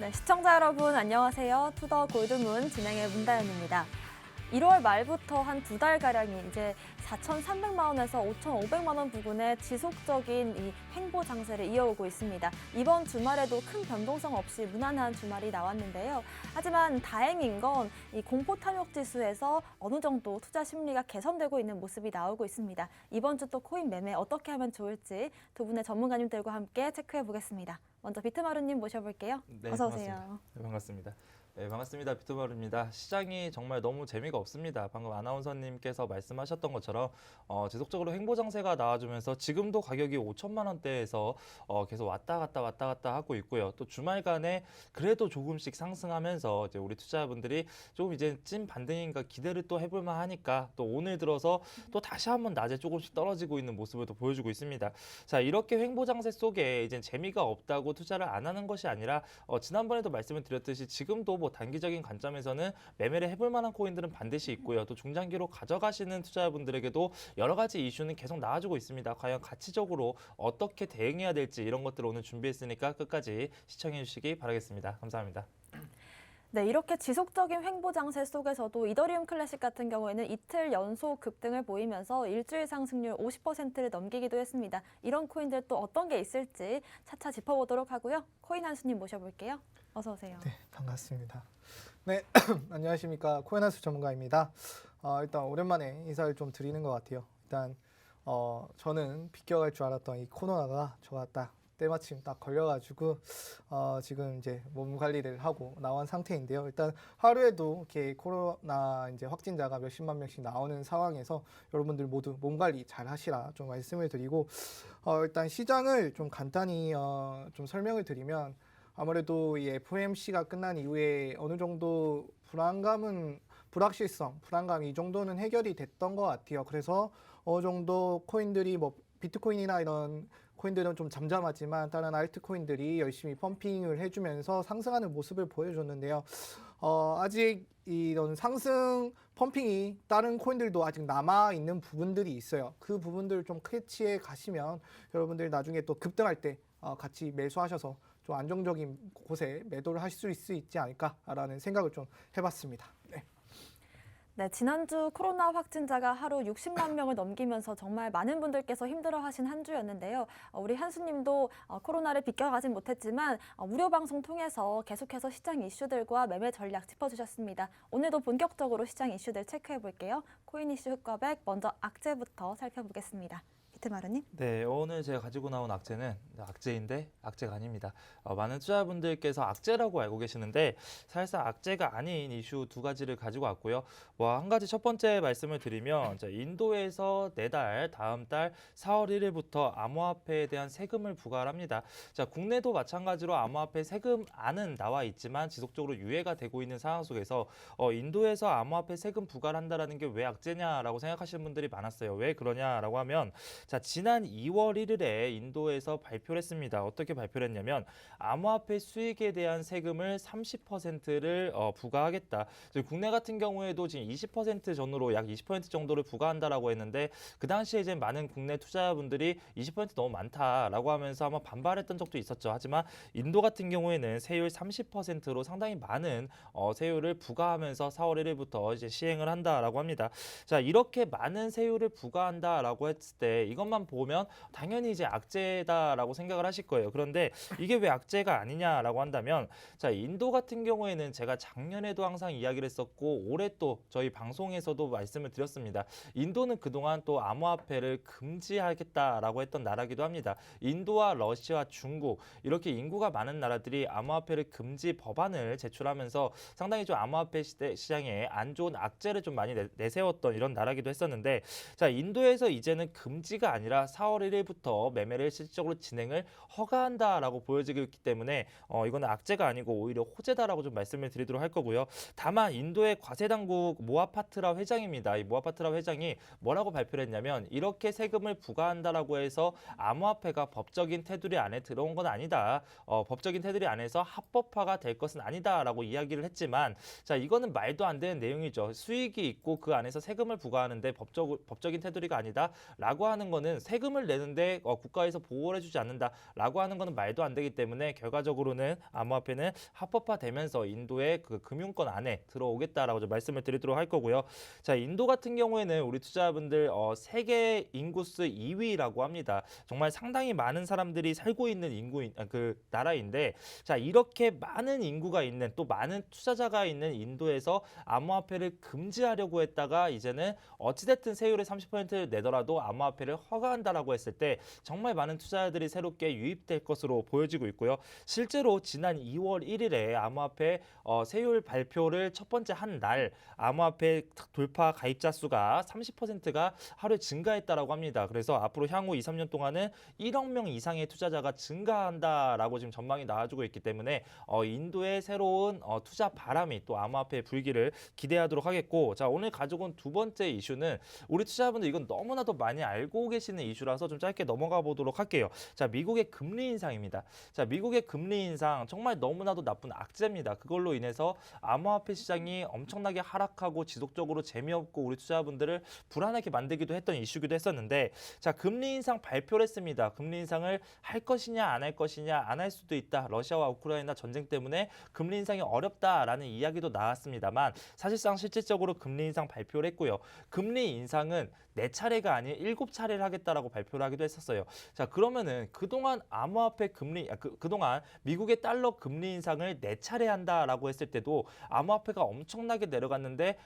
네, 시청자 여러분 안녕하세요. 투더 골드문 진행의 문다연입니다. 1월 말부터 한 두 달가량이 이제 4,300만 원에서 5,500만 원 부근의 지속적인 이 횡보 장세를 이어오고 있습니다. 이번 주말에도 큰 변동성 없이 무난한 주말이 나왔는데요. 하지만 다행인 건 이 공포 탐욕 지수에서 어느 정도 투자 심리가 개선되고 있는 모습이 나오고 있습니다. 이번 주 또 코인 매매 어떻게 하면 좋을지 두 분의 전문가님들과 함께 체크해 보겠습니다. 먼저 비트마루님 모셔볼게요. 네, 어서 반갑습니다. 오세요. 네, 반갑습니다. 네, 반갑습니다. 비트바루입니다. 시장이 정말 너무 재미가 없습니다. 방금 아나운서님께서 말씀하셨던 것처럼 지속적으로 횡보 장세가 나와주면서 지금도 가격이 5천만 원대에서 계속 왔다 갔다 하고 있고요. 또 주말간에 그래도 조금씩 상승하면서 이제 우리 투자자분들이 조금 이제 찐 반등인가 기대를 또 해볼만 하니까 또 오늘 들어서 또 다시 한번 낮에 조금씩 떨어지고 있는 모습을 또 보여주고 있습니다. 자, 이렇게 횡보 장세 속에 이제 재미가 없다고 투자를 안 하는 것이 아니라 지난번에도 말씀을 드렸듯이 지금도 뭐 단기적인 관점에서는 매매를 해볼 만한 코인들은 반드시 있고요. 또 중장기로 가져가시는 투자자분들에게도 여러 가지 이슈는 계속 나와주고 있습니다. 과연 가치적으로 어떻게 대응해야 될지 이런 것들을 오늘 준비했으니까 끝까지 시청해 주시기 바라겠습니다. 감사합니다. 네, 이렇게 지속적인 횡보 장세 속에서도 이더리움 클래식 같은 경우에는 이틀 연속 급등을 보이면서 일주일 상승률 50%를 넘기기도 했습니다. 이런 코인들 또 어떤 게 있을지 차차 짚어보도록 하고요. 코인 한수님 모셔볼게요. 어서 오세요. 네, 반갑습니다. 네, 안녕하십니까. 코인한수 전문가입니다. 일단 오랜만에 인사를 좀 드리는 것 같아요. 일단 저는 비껴갈 줄 알았던 이 코로나가 저가 딱 때마침 딱 걸려가지고 지금 이제 몸 관리를 하고 나온 상태인데요. 일단 하루에도 이렇게 코로나 이제 확진자가 몇십만 명씩 나오는 상황에서 여러분들 모두 몸 관리 잘 하시라 좀 말씀을 드리고 일단 시장을 좀 간단히 좀 설명을 드리면 아무래도 이 FOMC가 끝난 이후에 어느 정도 불확실성, 불안감 이 정도는 해결이 됐던 것 같아요. 그래서 어느 정도 코인들이 뭐 비트코인이나 이런 코인들은 좀 잠잠하지만 다른 알트코인들이 열심히 펌핑을 해주면서 상승하는 모습을 보여줬는데요. 아직 이런 상승 펌핑이 다른 코인들도 아직 남아있는 부분들이 있어요. 그 부분들을 좀 캐치해 가시면 여러분들 나중에 또 급등할 때 같이 매수하셔서 좀 안정적인 곳에 매도를 하실 수 있지 않을까라는 생각을 좀 해봤습니다. 네. 네, 지난주 코로나 확진자가 하루 60만 명을 넘기면서 정말 많은 분들께서 힘들어하신 한 주였는데요. 우리 한수님도 코로나를 비껴가진 못했지만 무료 방송 통해서 계속해서 시장 이슈들과 매매 전략 짚어주셨습니다. 오늘도 본격적으로 시장 이슈들 체크해 볼게요. 코인 이슈 흑과백 먼저 악재부터 살펴보겠습니다. 비트마루님. 네, 오늘 제가 가지고 나온 악재는 악재인데 악재가 아닙니다. 많은 투자자분들께서 악재라고 알고 계시는데 사실상 악재가 아닌 이슈 두 가지를 가지고 왔고요. 한 가지 첫 번째 말씀을 드리면 인도에서 내달 다음 달 4월 1일부터 암호화폐에 대한 세금을 부과를 합니다. 자, 국내도 마찬가지로 암호화폐 세금안은 나와 있지만 지속적으로 유예가 되고 있는 상황 속에서 인도에서 암호화폐 세금 부과를 한다라는 게 왜 악재냐라고 생각하시는 분들이 많았어요. 왜 그러냐라고 하면 자, 지난 2월 1일에 인도에서 발표를 했습니다. 어떻게 발표를 했냐면 암호화폐 수익에 대한 세금을 30%를 부과하겠다. 국내 같은 경우에도 지금 20% 전후로 약 20% 정도를 부과한다라고 했는데 그 당시에 이제 많은 국내 투자자분들이 20% 너무 많다라고 하면서 아마 반발했던 적도 있었죠. 하지만 인도 같은 경우에는 세율 30%로 상당히 많은 세율을 부과하면서 4월 1일부터 이제 시행을 한다라고 합니다. 자, 이렇게 많은 세율을 부과한다라고 했을 때 이것만 보면 당연히 이제 악재다라고 생각을 하실 거예요. 그런데 이게 왜 악재가 아니냐라고 한다면 자, 인도 같은 경우에는 제가 작년에도 항상 이야기를 했었고 올해 또 저희 방송에서도 말씀을 드렸습니다. 인도는 그동안 또 암호화폐를 금지하겠다라고 했던 나라기도 합니다. 인도와 러시아, 중국 이렇게 인구가 많은 나라들이 암호화폐를 금지 법안을 제출하면서 상당히 좀 암호화폐 시장에 안 좋은 악재를 좀 많이 내세웠던 이런 나라기도 했었는데 자, 인도에서 이제는 금지가 아니라 4월 1일부터 매매를 실질적으로 진행을 허가한다라고 보여지고 있기 때문에 이거는 악재가 아니고 오히려 호재다라고 좀 말씀을 드리도록 할 거고요. 다만 인도의 과세당국 모하파트라 회장입니다. 이 모하파트라 회장이 뭐라고 발표를 했냐면 이렇게 세금을 부과한다라고 해서 암호화폐가 법적인 테두리 안에 들어온 건 아니다. 법적인 테두리 안에서 합법화가 될 것은 아니다라고 이야기를 했지만 자, 이거는 말도 안 되는 내용이죠. 수익이 있고 그 안에서 세금을 부과하는데 법적인 테두리가 아니다라고 하는 거는 세금을 내는데 국가에서 보호를 해주지 않는다라고 하는 거는 말도 안 되기 때문에 결과적으로는 암호화폐는 합법화되면서 인도의 그 금융권 안에 들어오겠다라고 좀 말씀을 드리도록 할 거고요. 자, 인도 같은 경우에는 우리 투자자분들 세계 인구수 2위라고 합니다. 정말 상당히 많은 사람들이 살고 있는 그 나라인데, 자, 이렇게 많은 인구가 있는 또 많은 투자자가 있는 인도에서 암호화폐를 금지하려고 했다가 이제는 어찌됐든 세율의 30%를 내더라도 암호화폐를 허가한다라고 했을 때 정말 많은 투자자들이 새롭게 유입될 것으로 보여지고 있고요. 실제로 지난 2월 1일에 암호화폐 세율 발표를 첫 번째 한 날 암호화폐 돌파 가입자 수가 30%가 하루에 증가했다라고 합니다. 그래서 앞으로 향후 2, 3년 동안은 1억 명 이상의 투자자가 증가한다라고 지금 전망이 나와주고 있기 때문에 인도의 새로운 투자 바람이 또 암호화폐의 불기를 기대하도록 하겠고, 자, 오늘 가지고 온 두 번째 이슈는 우리 투자자분들 이건 너무나도 많이 알고 계시는 이슈라서 좀 짧게 넘어가 보도록 할게요. 자, 미국의 금리 인상입니다. 자, 미국의 금리 인상 정말 너무나도 나쁜 악재입니다. 그걸로 인해서 암호화폐 시장이 엄청나게 하락하고 지속적으로 재미없고 우리 투자자분들을 불안하게 만들기도 했던 이슈기도 했었는데, 자, 금리 인상 발표를 했습니다. 금리 인상을 할 것이냐 안 할 것이냐, 안 할 수도 있다. 러시아와 우크라이나 전쟁 때문에 금리 인상이 어렵다라는 이야기도 나왔습니다만 사실상 실질적으로 금리 인상 발표를 했고요. 금리 인상은 4차례가 아닌 7차례를 하겠다라고 발표를 하기도 했었어요. 자, 그러면은 그동안 암호화폐 금리, 그동안 미국의 달러 금리 인상을 4차례 한다라고 했을 때도 암호화폐가 엄청나게 내려갔는데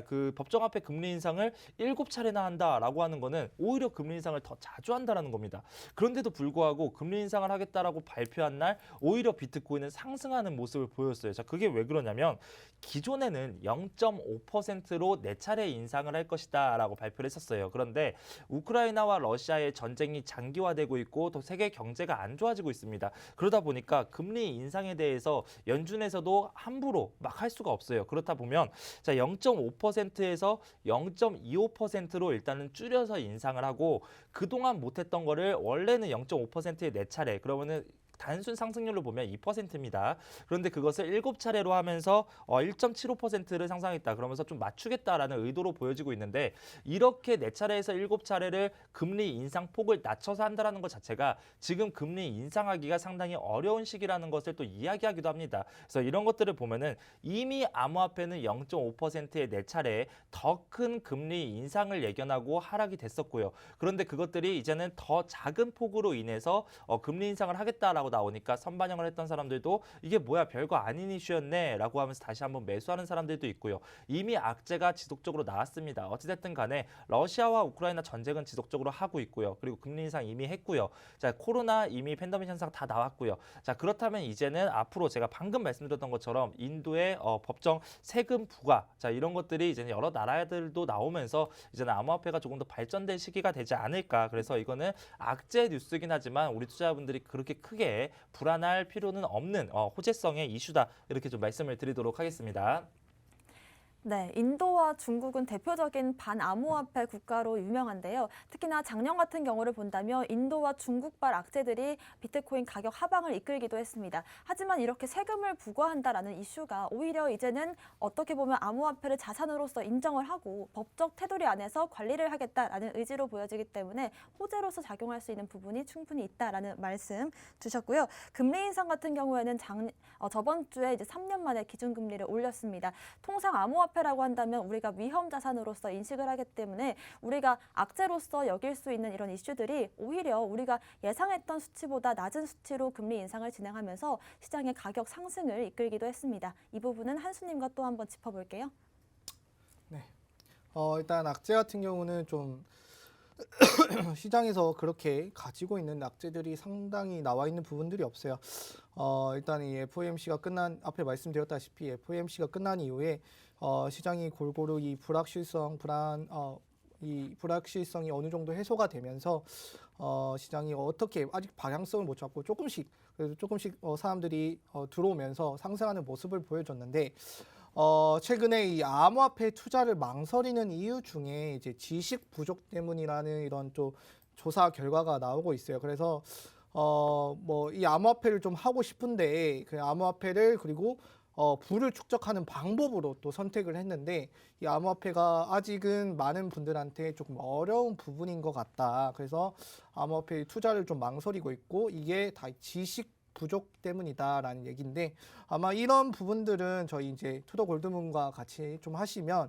그 법정화폐 금리 인상을 7차례나 한다라고 하는 거는 오히려 금리 인상을 더 자주 한다라는 겁니다. 그런데도 불구하고 금리 인상을 하겠다라고 발표한 날 오히려 비트코인은 상승하는 모습을 보였어요. 자, 그게 왜 그러냐면 기존에는 0.5%로 4차례 인상을 할 것이다라고 발표를 했었어요. 그런데 우크라이나와 러시아의 전쟁이 장기화되고 있고 또 세계 경제가 안 좋아지고 있습니다. 그러다 보니까 금리 인상에 대해서 연준에서도 함부로 막 할 수가 없어요. 그렇다 보면 자, 0.5%에서 0.25%로 일단은 줄여서 인상을 하고 그동안 못했던 거를 원래는 0.5%에 4차례, 그러면은 단순 상승률로 보면 2%입니다. 그런데 그것을 7차례로 하면서 1.75%를 상승했다. 그러면서 좀 맞추겠다라는 의도로 보여지고 있는데, 이렇게 4차례에서 7차례를 금리 인상 폭을 낮춰서 한다는 것 자체가 지금 금리 인상하기가 상당히 어려운 시기라는 것을 또 이야기하기도 합니다. 그래서 이런 것들을 보면은 이미 암호화폐는 0.5%의 4차례 더 큰 금리 인상을 예견하고 하락이 됐었고요. 그런데 그것들이 이제는 더 작은 폭으로 인해서 금리 인상을 하겠다라고 나오니까 선반영을 했던 사람들도 이게 뭐야 별거 아닌 이슈였네 라고 하면서 다시 한번 매수하는 사람들도 있고요. 이미 악재가 지속적으로 나왔습니다. 어찌됐든 간에 러시아와 우크라이나 전쟁은 지속적으로 하고 있고요. 그리고 금리 인상 이미 했고요. 자, 코로나 이미 팬데믹 현상 다 나왔고요. 자, 그렇다면 이제는 앞으로 제가 방금 말씀드렸던 것처럼 인도의 법정 세금 부과, 자, 이런 것들이 이제는 여러 나라들도 나오면서 이제는 암호화폐가 조금 더 발전될 시기가 되지 않을까. 그래서 이거는 악재 뉴스긴 하지만 우리 투자자분들이 그렇게 크게 불안할 필요는 없는 호재성의 이슈다, 이렇게 좀 말씀을 드리도록 하겠습니다. 네, 인도와 중국은 대표적인 반암호화폐 국가로 유명한데요. 특히나 작년 같은 경우를 본다면 인도와 중국발 악재들이 비트코인 가격 하방을 이끌기도 했습니다. 하지만 이렇게 세금을 부과한다라는 이슈가 오히려 이제는 어떻게 보면 암호화폐를 자산으로서 인정을 하고 법적 테두리 안에서 관리를 하겠다라는 의지로 보여지기 때문에 호재로서 작용할 수 있는 부분이 충분히 있다라는 말씀 주셨고요. 금리 인상 같은 경우에는 저번 주에 이제 3년 만에 기준금리를 올렸습니다. 통상 암호화폐라고 한다면 우리가 위험 자산으로서 인식을 하기 때문에 우리가 악재로서 여길 수 있는 이런 이슈들이 오히려 우리가 예상했던 수치보다 낮은 수치로 금리 인상을 진행하면서 시장의 가격 상승을 이끌기도 했습니다. 이 부분은 한수님과 또 한번 짚어볼게요. 네. 일단 악재 같은 경우는 좀 시장에서 그렇게 가지고 있는 악재들이 상당히 나와 있는 부분들이 없어요. 일단 이 FOMC가 앞에 말씀드렸다시피 FOMC가 끝난 이후에 시장이 골고루 이 불확실성이 어느 정도 해소가 되면서 시장이 어떻게 아직 방향성을 못 잡고 조금씩 사람들이 들어오면서 상승하는 모습을 보여줬는데, 최근에 이 암호화폐 투자를 망설이는 이유 중에 이제 지식 부족 때문이라는 이런 또 조사 결과가 나오고 있어요. 그래서 이 암호화폐를 좀 하고 싶은데 그 암호화폐를 그리고 부를 축적하는 방법으로 또 선택을 했는데 이 암호화폐가 아직은 많은 분들한테 조금 어려운 부분인 것 같다. 그래서 암호화폐 투자를 좀 망설이고 있고 이게 다 지식 부족 때문이다라는 얘기인데 아마 이런 부분들은 저희 이제 투더 골드문과 같이 좀 하시면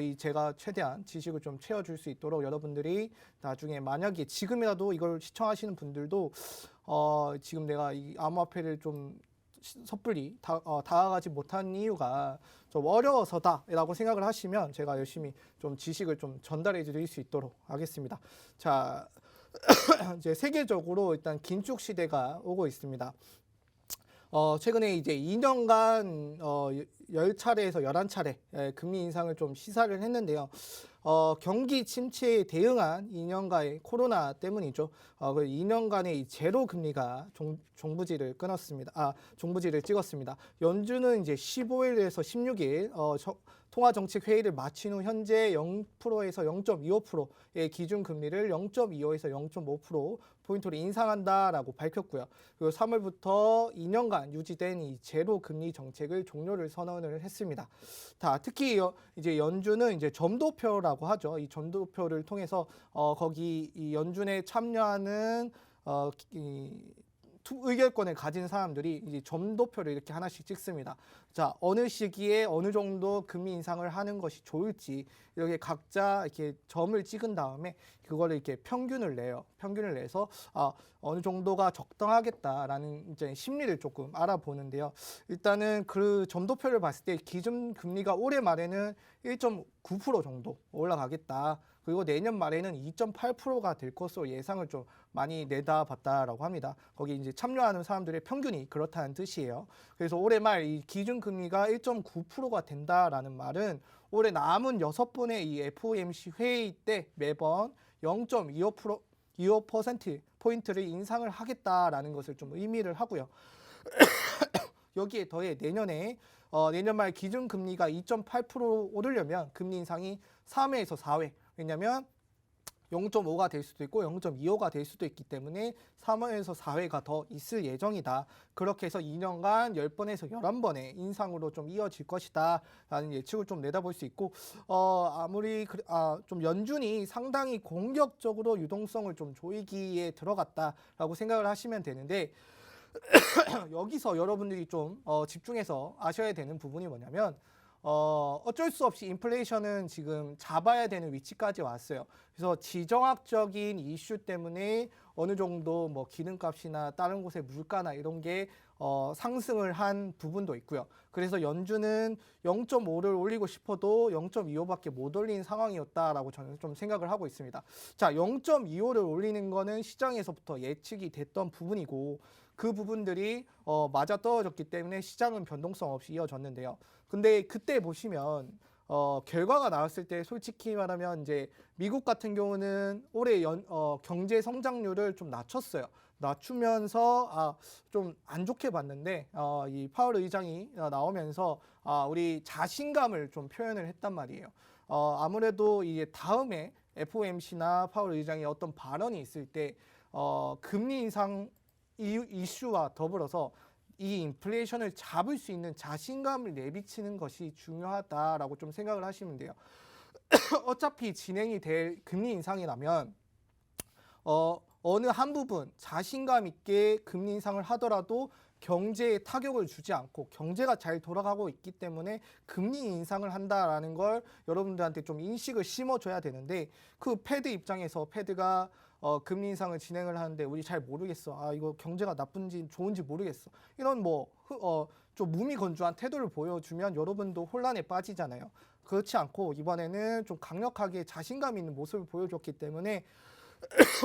이 제가 최대한 지식을 좀 채워줄 수 있도록 여러분들이 나중에 만약에 지금이라도 이걸 시청하시는 분들도 지금 내가 이 암호화폐를 좀 섣불리 다가가지 못한 이유가 좀 어려워서다라고 생각을 하시면 제가 열심히 좀 지식을 좀 전달해 드릴 수 있도록 하겠습니다. 자, 이제 세계적으로 일단 긴축 시대가 오고 있습니다. 최근에 이제 2년간 10차례에서 11차례 금리 인상을 좀 시사를 했는데요. 경기 침체에 대응한 2년간의 코로나 때문이죠. 그 2년간의 이 제로 금리가 종부지를 끊었습니다. 종부지를 찍었습니다. 연준은 이제 15일에서 16일 통화정책 회의를 마친 후 현재 0%에서 0.25%의 기준 금리를 0.25에서 0.5% 포인트로 인상한다라고 밝혔고요. 그리고 3월부터 2년간 유지된 이 제로 금리 정책을 종료를 선언을 했습니다. 특히 이제 연준은 이제 점도표라고 하죠. 이 점도표를 통해서 거기 이 연준에 참여하는 의결권을 가진 사람들이 이제 점도표를 이렇게 하나씩 찍습니다. 자, 어느 시기에 어느 정도 금리 인상을 하는 것이 좋을지 이렇게 각자 이렇게 점을 찍은 다음에 그거를 이렇게 평균을 내요. 평균을 내서 어느 정도가 적당하겠다라는 이제 심리를 조금 알아보는데요. 일단은 그 점도표를 봤을 때 기준 금리가 올해 말에는 1.9% 정도 올라가겠다. 그리고 내년 말에는 2.8%가 될 것으로 예상을 좀 많이 내다봤다라고 합니다. 거기 이제 참여하는 사람들의 평균이 그렇다는 뜻이에요. 그래서 올해 말 이 기준 금리가 1.9%가 된다라는 말은 올해 남은 6번의 이 FOMC 회의 때 매번 0.25% 포인트를 인상을 하겠다라는 것을 좀 의미를 하고요. 여기에 더해 내년에 내년 말 기준 금리가 2.8% 오르려면 금리 인상이 3회에서 4회. 왜냐하면 0.5가 될 수도 있고 0.25가 될 수도 있기 때문에 3회에서 4회가 더 있을 예정이다. 그렇게 해서 2년간 10번에서 11번의 인상으로 좀 이어질 것이다 라는 예측을 좀 내다볼 수 있고 아무리 좀 연준이 상당히 공격적으로 유동성을 좀 조이기에 들어갔다라고 생각을 하시면 되는데 여기서 여러분들이 좀 집중해서 아셔야 되는 부분이 뭐냐면 어쩔 수 없이 인플레이션은 지금 잡아야 되는 위치까지 왔어요. 그래서 지정학적인 이슈 때문에 어느 정도 뭐 기름값이나 다른 곳의 물가나 이런 게 상승을 한 부분도 있고요. 그래서 연준은 0.5를 올리고 싶어도 0.25밖에 못 올린 상황이었다라고 저는 좀 생각을 하고 있습니다. 자, 0.25를 올리는 거는 시장에서부터 예측이 됐던 부분이고 그 부분들이 맞아떨어졌기 때문에 시장은 변동성 없이 이어졌는데요. 근데 그때 보시면 결과가 나왔을 때 솔직히 말하면 이제 미국 같은 경우는 올해 경제 성장률을 좀 낮췄어요. 낮추면서 좀 안 좋게 봤는데 이 파월 의장이 나오면서 우리 자신감을 좀 표현을 했단 말이에요. 아무래도 이제 다음에 FOMC나 파월 의장이 어떤 발언이 있을 때 금리 인상 이슈와 더불어서 이 인플레이션을 잡을 수 있는 자신감을 내비치는 것이 중요하다라고 좀 생각을 하시면 돼요. 어차피 진행이 될 금리 인상이라면 어느 한 부분 자신감 있게 금리 인상을 하더라도 경제에 타격을 주지 않고 경제가 잘 돌아가고 있기 때문에 금리 인상을 한다라는 걸 여러분들한테 좀 인식을 심어줘야 되는데 그 패드 입장에서 패드가 금리 인상을 진행을 하는데 우리 잘 모르겠어. 이거 경제가 나쁜지 좋은지 모르겠어. 이런 좀 무미건조한 태도를 보여주면 여러분도 혼란에 빠지잖아요. 그렇지 않고 이번에는 좀 강력하게 자신감 있는 모습을 보여줬기 때문에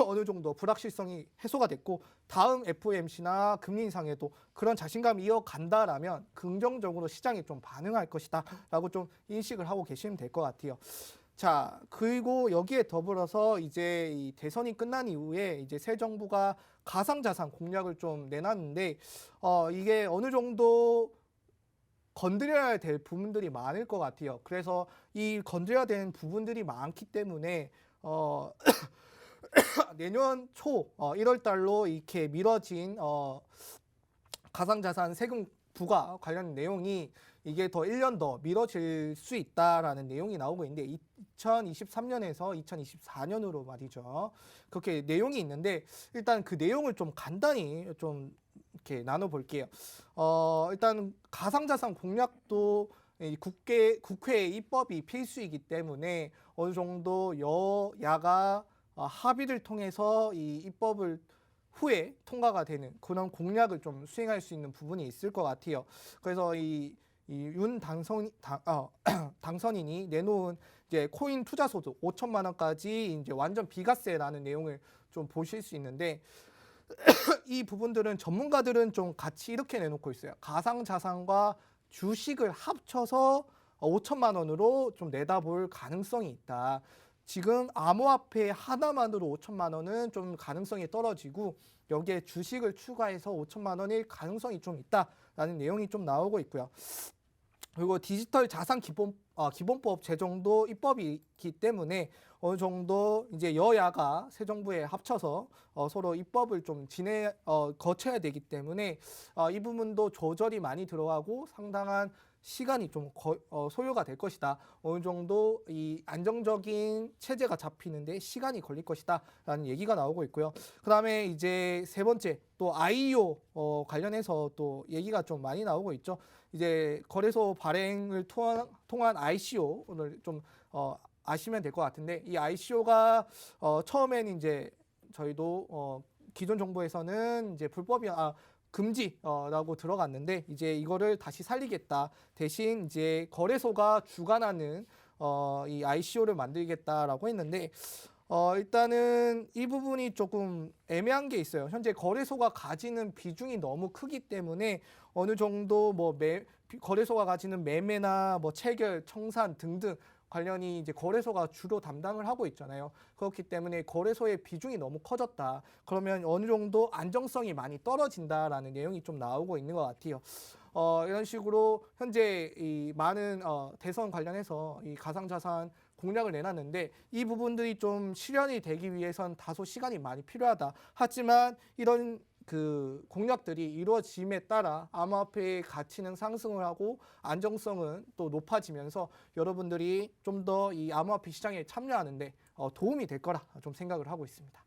어느 정도 불확실성이 해소가 됐고 다음 FOMC나 금리 인상에도 그런 자신감이 이어간다라면 긍정적으로 시장이 좀 반응할 것이다 라고 좀 인식을 하고 계시면 될 것 같아요. 자, 그리고 여기에 더불어서 이제 이 대선이 끝난 이후에 이제 새 정부가 가상자산 공약을 좀 내놨는데 이게 어느 정도 건드려야 될 부분들이 많을 것 같아요. 그래서 이 건드려야 되는 부분들이 많기 때문에 내년 초 1월 달로 이렇게 미뤄진 가상자산 세금 부과 관련 내용이 이게 더 1년 더 미뤄질 수 있다라는 내용이 나오고 있는데 2023년에서 2024년으로 말이죠. 그렇게 내용이 있는데 일단 그 내용을 좀 간단히 좀 이렇게 나눠볼게요. 일단 가상자산 공약도 이 국회 입법이 필수이기 때문에 어느 정도 여야가 합의를 통해서 이 입법을 후에 통과가 되는 그런 공약을 좀 수행할 수 있는 부분이 있을 것 같아요. 그래서 이윤 당선인이 내놓은 이제 코인 투자 소득 5천만 원까지 이제 완전 비과세라는 내용을 좀 보실 수 있는데 이 부분들은 전문가들은 좀 같이 이렇게 내놓고 있어요. 가상자산과 주식을 합쳐서 5천만 원으로 좀 내다볼 가능성이 있다. 지금 암호화폐 하나만으로 5천만 원은 좀 가능성이 떨어지고 여기에 주식을 추가해서 5천만 원일 가능성이 좀 있다라는 내용이 좀 나오고 있고요. 그리고 디지털 자산 기본법 제정도 입법이기 때문에 어느 정도 이제 여야가 새 정부에 합쳐서 서로 입법을 좀 거쳐야 되기 때문에 이 부분도 조절이 많이 들어가고 상당한 시간이 좀 소요가 될 것이다. 어느 정도 이 안정적인 체제가 잡히는데 시간이 걸릴 것이다라는 얘기가 나오고 있고요. 그다음에 이제 세 번째 또 IEO 관련해서 또 얘기가 좀 많이 나오고 있죠. 이제 거래소 발행을 통한 ICO를 좀 아시면 될 것 같은데 이 ICO가 처음에는 이제 저희도 기존 정부에서는 이제 금지라고 들어갔는데 이제 이거를 다시 살리겠다. 대신 이제 거래소가 주관하는 이 ICO를 만들겠다라고 했는데 일단은 이 부분이 조금 애매한 게 있어요. 현재 거래소가 가지는 비중이 너무 크기 때문에 어느 정도 거래소가 가지는 매매나 체결, 청산 등등 관련이 이제 거래소가 주로 담당을 하고 있잖아요. 그렇기 때문에 거래소의 비중이 너무 커졌다. 그러면 어느 정도 안정성이 많이 떨어진다라는 내용이 좀 나오고 있는 것 같아요. 이런 식으로 현재 이 많은 대선 관련해서 이 가상자산 공약을 내놨는데 이 부분들이 좀 실현이 되기 위해선 다소 시간이 많이 필요하다. 하지만 이런 그 공약들이 이루어짐에 따라 암호화폐의 가치는 상승을 하고 안정성은 또 높아지면서 여러분들이 좀 더 이 암호화폐 시장에 참여하는데 도움이 될 거라 좀 생각을 하고 있습니다.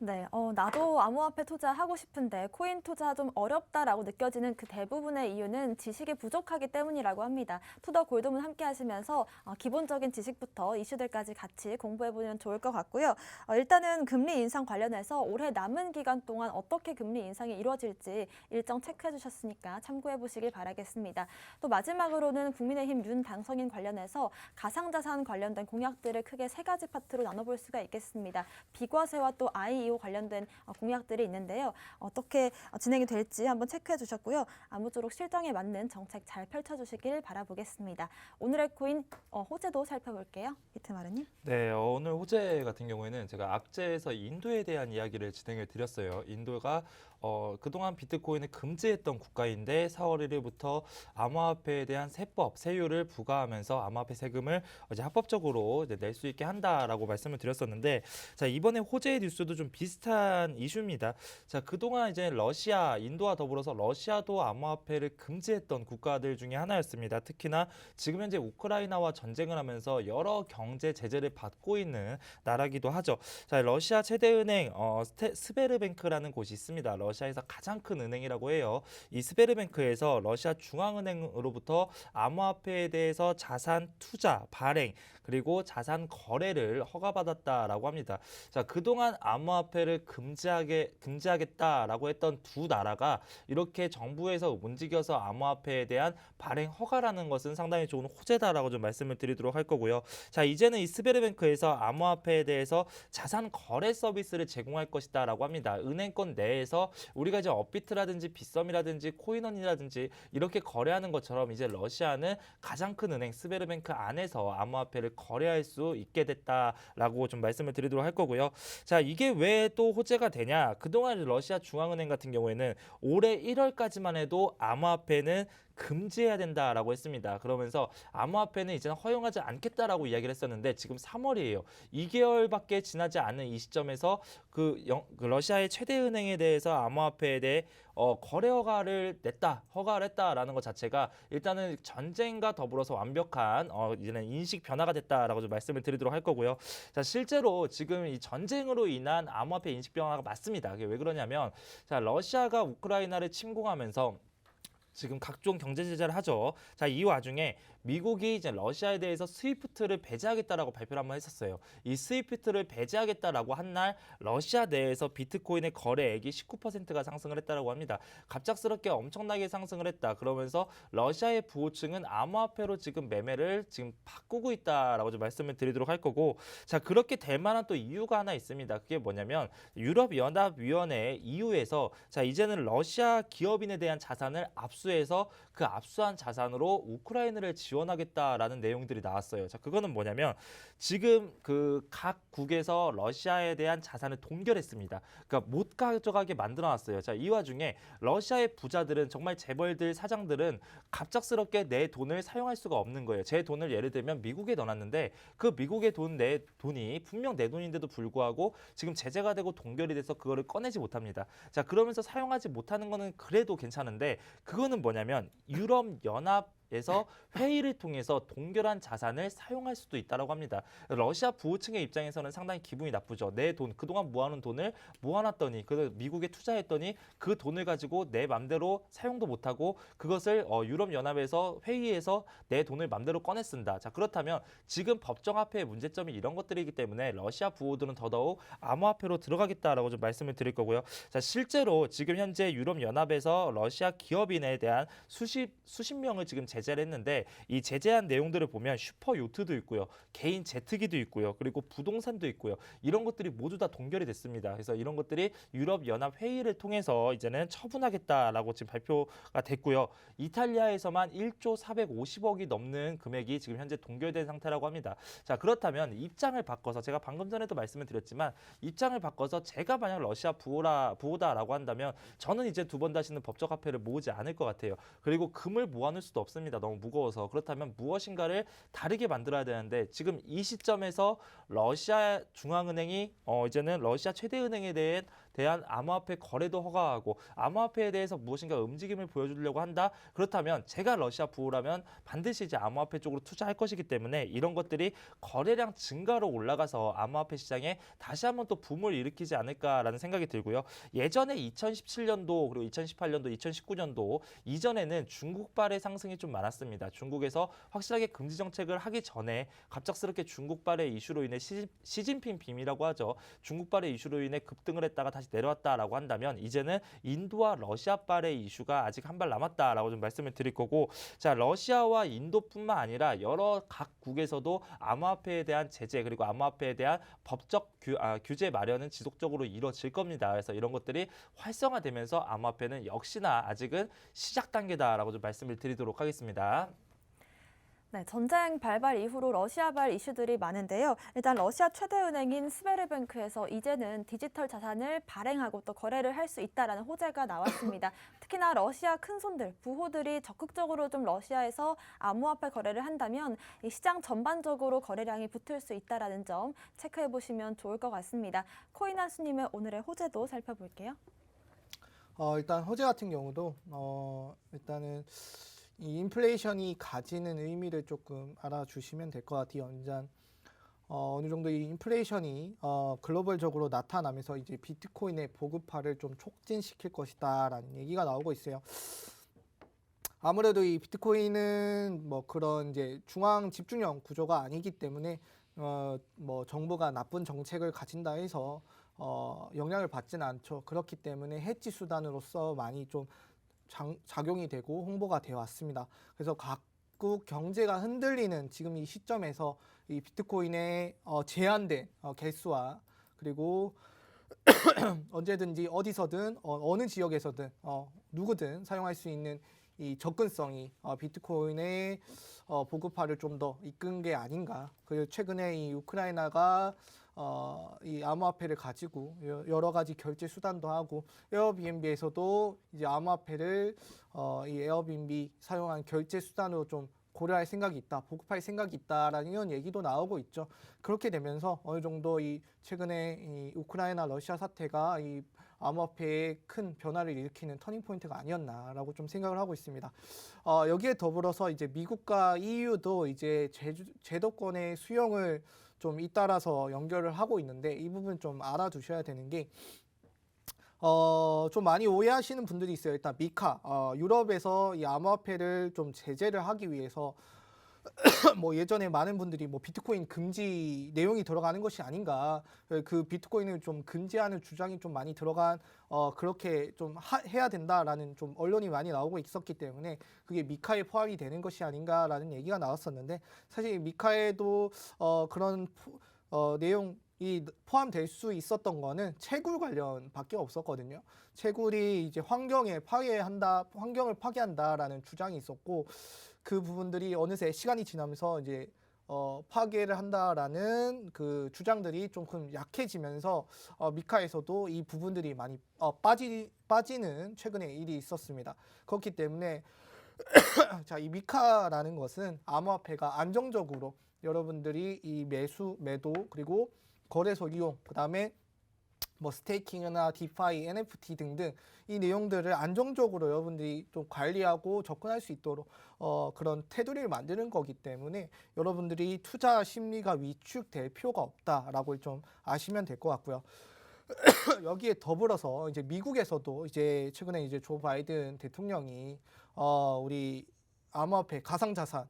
네, 나도 암호화폐 투자하고 싶은데 코인 투자 좀 어렵다라고 느껴지는 그 대부분의 이유는 지식이 부족하기 때문이라고 합니다. 투더 골드문 함께 하시면서 기본적인 지식부터 이슈들까지 같이 공부해보면 좋을 것 같고요. 일단은 금리 인상 관련해서 올해 남은 기간 동안 어떻게 금리 인상이 이루어질지 일정 체크해 주셨으니까 참고해 보시길 바라겠습니다. 또 마지막으로는 국민의힘 윤 당선인 관련해서 가상자산 관련된 공약들을 크게 세 가지 파트로 나눠볼 수가 있겠습니다. 비과세와 또 IEO 관련된 공약들이 있는데요. 어떻게 진행이 될지 한번 체크해 주셨고요. 아무쪼록 실정에 맞는 정책 잘 펼쳐주시길 바라보겠습니다. 오늘의 코인 호재도 살펴볼게요. 이트마르님. 네, 오늘 호재 같은 경우에는 제가 악재에서 인도에 대한 이야기를 진행해 드렸어요. 인도가 그동안 비트코인을 금지했던 국가인데 4월 1일부터 암호화폐에 대한 세율을 부과하면서 암호화폐 세금을 이제 합법적으로 낼 수 있게 한다라고 말씀을 드렸었는데, 자, 이번에 호재의 뉴스도 좀 비슷한 이슈입니다. 자, 그동안 이제 러시아, 인도와 더불어서 러시아도 암호화폐를 금지했던 국가들 중에 하나였습니다. 특히나 지금 현재 우크라이나와 전쟁을 하면서 여러 경제 제재를 받고 있는 나라기도 하죠. 자, 러시아 최대 은행 스베르뱅크라는 곳이 있습니다. 러시아에서 가장 큰 은행이라고 해요. 이 스베르뱅크에서 러시아 중앙은행으로부터 암호화폐에 대해서 자산 투자, 발행, 그리고 자산 거래를 허가받았다라고 합니다. 자, 그동안 암호화폐를 금지하겠다라고 했던 두 나라가 이렇게 정부에서 움직여서 암호화폐에 대한 발행 허가라는 것은 상당히 좋은 호재다라고 좀 말씀을 드리도록 할 거고요. 자, 이제는 이 스베르뱅크에서 암호화폐에 대해서 자산 거래 서비스를 제공할 것이다라고 합니다. 은행권 내에서 우리가 이제 업비트라든지 빗썸이라든지 코인원이라든지 이렇게 거래하는 것처럼 이제 러시아는 가장 큰 은행 스베르뱅크 안에서 암호화폐를 거래할 수 있게 됐다라고 좀 말씀을 드리도록 할 거고요. 자, 이게 왜 또 호재가 되냐? 그동안 러시아 중앙은행 같은 경우에는 올해 1월까지만 해도 암호화폐는 금지해야 된다라고 했습니다. 그러면서 암호화폐는 이제는 허용하지 않겠다라고 이야기를 했었는데 지금 3월이에요. 2개월밖에 지나지 않은 이 시점에서 그 러시아의 최대 은행에 대해서 암호화폐에 대해 거래 허가를 했다라는 것 자체가 일단은 전쟁과 더불어서 완벽한 이제는 인식 변화가 됐다라고 좀 말씀을 드리도록 할 거고요. 자, 실제로 지금 이 전쟁으로 인한 암호화폐 인식 변화가 맞습니다. 그게 왜 그러냐면 자, 러시아가 우크라이나를 침공하면서 지금 각종 경제 제재를 하죠. 자, 이 와중에 미국이 이제 러시아에 대해서 스위프트를 배제하겠다라고 발표를 한번 했었어요. 이 스위프트를 배제하겠다라고 한 날 러시아 내에서 비트코인의 거래액이 19%가 상승을 했다라고 합니다. 갑작스럽게 엄청나게 상승을 했다. 그러면서 러시아의 부호층은 암호화폐로 지금 매매를 지금 바꾸고 있다라고 좀 말씀을 드리도록 할 거고, 자, 그렇게 될 만한 또 이유가 하나 있습니다. 그게 뭐냐면 유럽연합위원회 EU에서 자, 이제는 러시아 기업인에 대한 자산을 압수해서 그 압수한 자산으로 우크라이나를 지원하겠다라는 내용들이 나왔어요. 자, 그거는 뭐냐면 지금 그 각국에서 러시아에 대한 자산을 동결했습니다. 그러니까 못 가져가게 만들어놨어요. 자, 이 와중에 러시아의 부자들은 정말 재벌들 사장들은 갑작스럽게 내 돈을 사용할 수가 없는 거예요. 제 돈을 예를 들면 미국에 넣어놨는데 그 미국의 내 돈이 분명 내 돈인데도 불구하고 지금 제재가 되고 동결이 돼서 그거를 꺼내지 못합니다. 자, 그러면서 사용하지 못하는 거는 그래도 괜찮은데 그거는 뭐냐면 유럽연합에서 회의를 통해서 동결한 자산을 사용할 수도 있다고 합니다. 러시아 부호층의 입장에서는 상당히 기분이 나쁘죠. 내 돈, 그동안 모아놓은 돈을 모아놨더니 그 미국에 투자했더니 그 돈을 가지고 내 맘대로 사용도 못하고 그것을 유럽연합에서 회의에서 내 돈을 맘대로 꺼내 쓴다. 자, 그렇다면 지금 법정화폐의 문제점이 이런 것들이기 때문에 러시아 부호들은 더더욱 암호화폐로 들어가겠다라고 좀 말씀을 드릴 거고요. 자, 실제로 지금 현재 유럽연합에서 러시아 기업인에 대한 수십 명을 지금 제재를 했는데 이 제재한 내용들을 보면 슈퍼 요트도 있고요. 개인 제트기도 있고요. 그리고 부동산도 있고요. 이런 것들이 모두 다 동결이 됐습니다. 그래서 이런 것들이 유럽연합 회의를 통해서 이제는 처분하겠다라고 지금 발표가 됐고요. 이탈리아에서만 1조 450억이 넘는 금액이 지금 현재 동결된 상태라고 합니다. 자, 그렇다면 입장을 바꿔서 제가 방금 전에도 말씀을 드렸지만 입장을 바꿔서 제가 만약 러시아 부호다라고 한다면 저는 이제 두 번 다시는 법적 화폐를 모으지 않을 것 같아요. 그리고 금을 모아놓을 수도 없습니다. 너무 무거워서. 그렇다면 무엇인가를 다르게 만들어야 되는데 지금 이 시점에서 러시아 중앙은행이 이제는 러시아 최대 은행에 대한 암호화폐 거래도 허가하고 암호화폐에 대해서 무엇인가 움직임을 보여주려고 한다. 그렇다면 제가 러시아 부호라면 반드시 이제 암호화폐 쪽으로 투자할 것이기 때문에 이런 것들이 거래량 증가로 올라가서 암호화폐 시장에 다시 한번 또 붐을 일으키지 않을까라는 생각이 들고요. 예전에 2017년도 그리고 2018년도, 2019년도 이전에는 중국발의 상승이 좀 많았습니다. 중국에서 확실하게 금지 정책을 하기 전에 갑작스럽게 중국발의 이슈로 인해 시진핑 빔이라고 하죠. 중국발의 이슈로 인해 급등을 했다가 다시 내려왔다라고 한다면 이제는 인도와 러시아발의 이슈가 아직 한 발 남았다라고 좀 말씀을 드릴 거고, 자, 러시아와 인도뿐만 아니라 여러 각국에서도 암호화폐에 대한 제재 그리고 암호화폐에 대한 법적 규제 마련은 지속적으로 이루어질 겁니다. 그래서 이런 것들이 활성화되면서 암호화폐는 역시나 아직은 시작 단계다라고 좀 말씀을 드리도록 하겠습니다. 네, 전쟁 발발 이후로 러시아발 이슈들이 많은데요. 일단 러시아 최대 은행인 스베르뱅크에서 이제는 디지털 자산을 발행하고 또 거래를 할 수 있다라는 호재가 나왔습니다. 특히나 러시아 큰손들, 부호들이 적극적으로 좀 러시아에서 암호화폐 거래를 한다면 이 시장 전반적으로 거래량이 붙을 수 있다라는 점 체크해 보시면 좋을 것 같습니다. 코인한수님의 오늘의 호재도 살펴볼게요. 일단 호재 같은 경우도 일단은 이 인플레이션이 가지는 의미를 조금 알아주시면 될 것 같아요. 일단 어느 정도 이 인플레이션이 글로벌적으로 나타나면서 이제 비트코인의 보급화를 좀 촉진시킬 것이다라는 얘기가 나오고 있어요. 아무래도 이 비트코인은 뭐 그런 이제 중앙 집중형 구조가 아니기 때문에 뭐 정부가 나쁜 정책을 가진다 해서 영향을 받지는 않죠. 그렇기 때문에 해지 수단으로서 많이 좀 작용이 되고 홍보가 되어 왔습니다. 그래서 각국 경제가 흔들리는 지금 이 시점에서 이 비트코인의 제한된 개수와 그리고 언제든지 어디서든 어느 지역에서든 누구든 사용할 수 있는 이 접근성이 비트코인의 보급화를 좀 더 이끈 게 아닌가. 그리고 최근에 이 우크라이나가 이 암호화폐를 가지고 여러 가지 결제 수단도 하고 에어비앤비에서도 이제 암호화폐를 이 에어비앤비 사용한 결제 수단으로 좀 고려할 생각이 있다, 보급할 생각이 있다라는 이런 얘기도 나오고 있죠. 그렇게 되면서 어느 정도 이 최근에 이 우크라이나 러시아 사태가 이 암호화폐에 큰 변화를 일으키는 터닝 포인트가 아니었나라고 좀 생각을 하고 있습니다. 여기에 더불어서 이제 미국과 EU도 이제 제도권의 수용을 좀 잇따라서 연결을 하고 있는데 이 부분 좀 알아두셔야 되는 게 좀 많이 오해하시는 분들이 있어요. 일단 미카, 유럽에서 이 암호화폐를 좀 제재를 하기 위해서 뭐 예전에 많은 분들이 뭐 비트코인 금지 내용이 들어가는 것이 아닌가, 그 비트코인을 좀 금지하는 주장이 좀 많이 들어간 그렇게 좀 해야 된다라는 좀 언론이 많이 나오고 있었기 때문에 그게 미카에 포함이 되는 것이 아닌가라는 얘기가 나왔었는데 사실 미카에도 그런 내용이 포함될 수 있었던 거는 채굴 관련밖에 없었거든요. 채굴이 이제 환경을 파괴한다라는 주장이 있었고 그 부분들이 어느새 시간이 지나면서 이제 파괴를 한다라는 그 주장들이 조금 약해지면서 미카에서도 이 부분들이 많이 빠지는 최근에 일이 있었습니다. 그렇기 때문에 자, 이 미카라는 것은 암호화폐가 안정적으로 여러분들이 이 매수, 매도 그리고 거래소 이용, 그다음에 뭐 스테이킹이나 디파이, NFT 등등 이 내용들을 안정적으로 여러분들이 좀 관리하고 접근할 수 있도록 그런 테두리를 만드는 거기 때문에 여러분들이 투자 심리가 위축될 필요가 없다라고 좀 아시면 될 것 같고요. 여기에 더불어서 이제 미국에서도 이제 최근에 이제 조 바이든 대통령이 우리 암호화폐 가상자산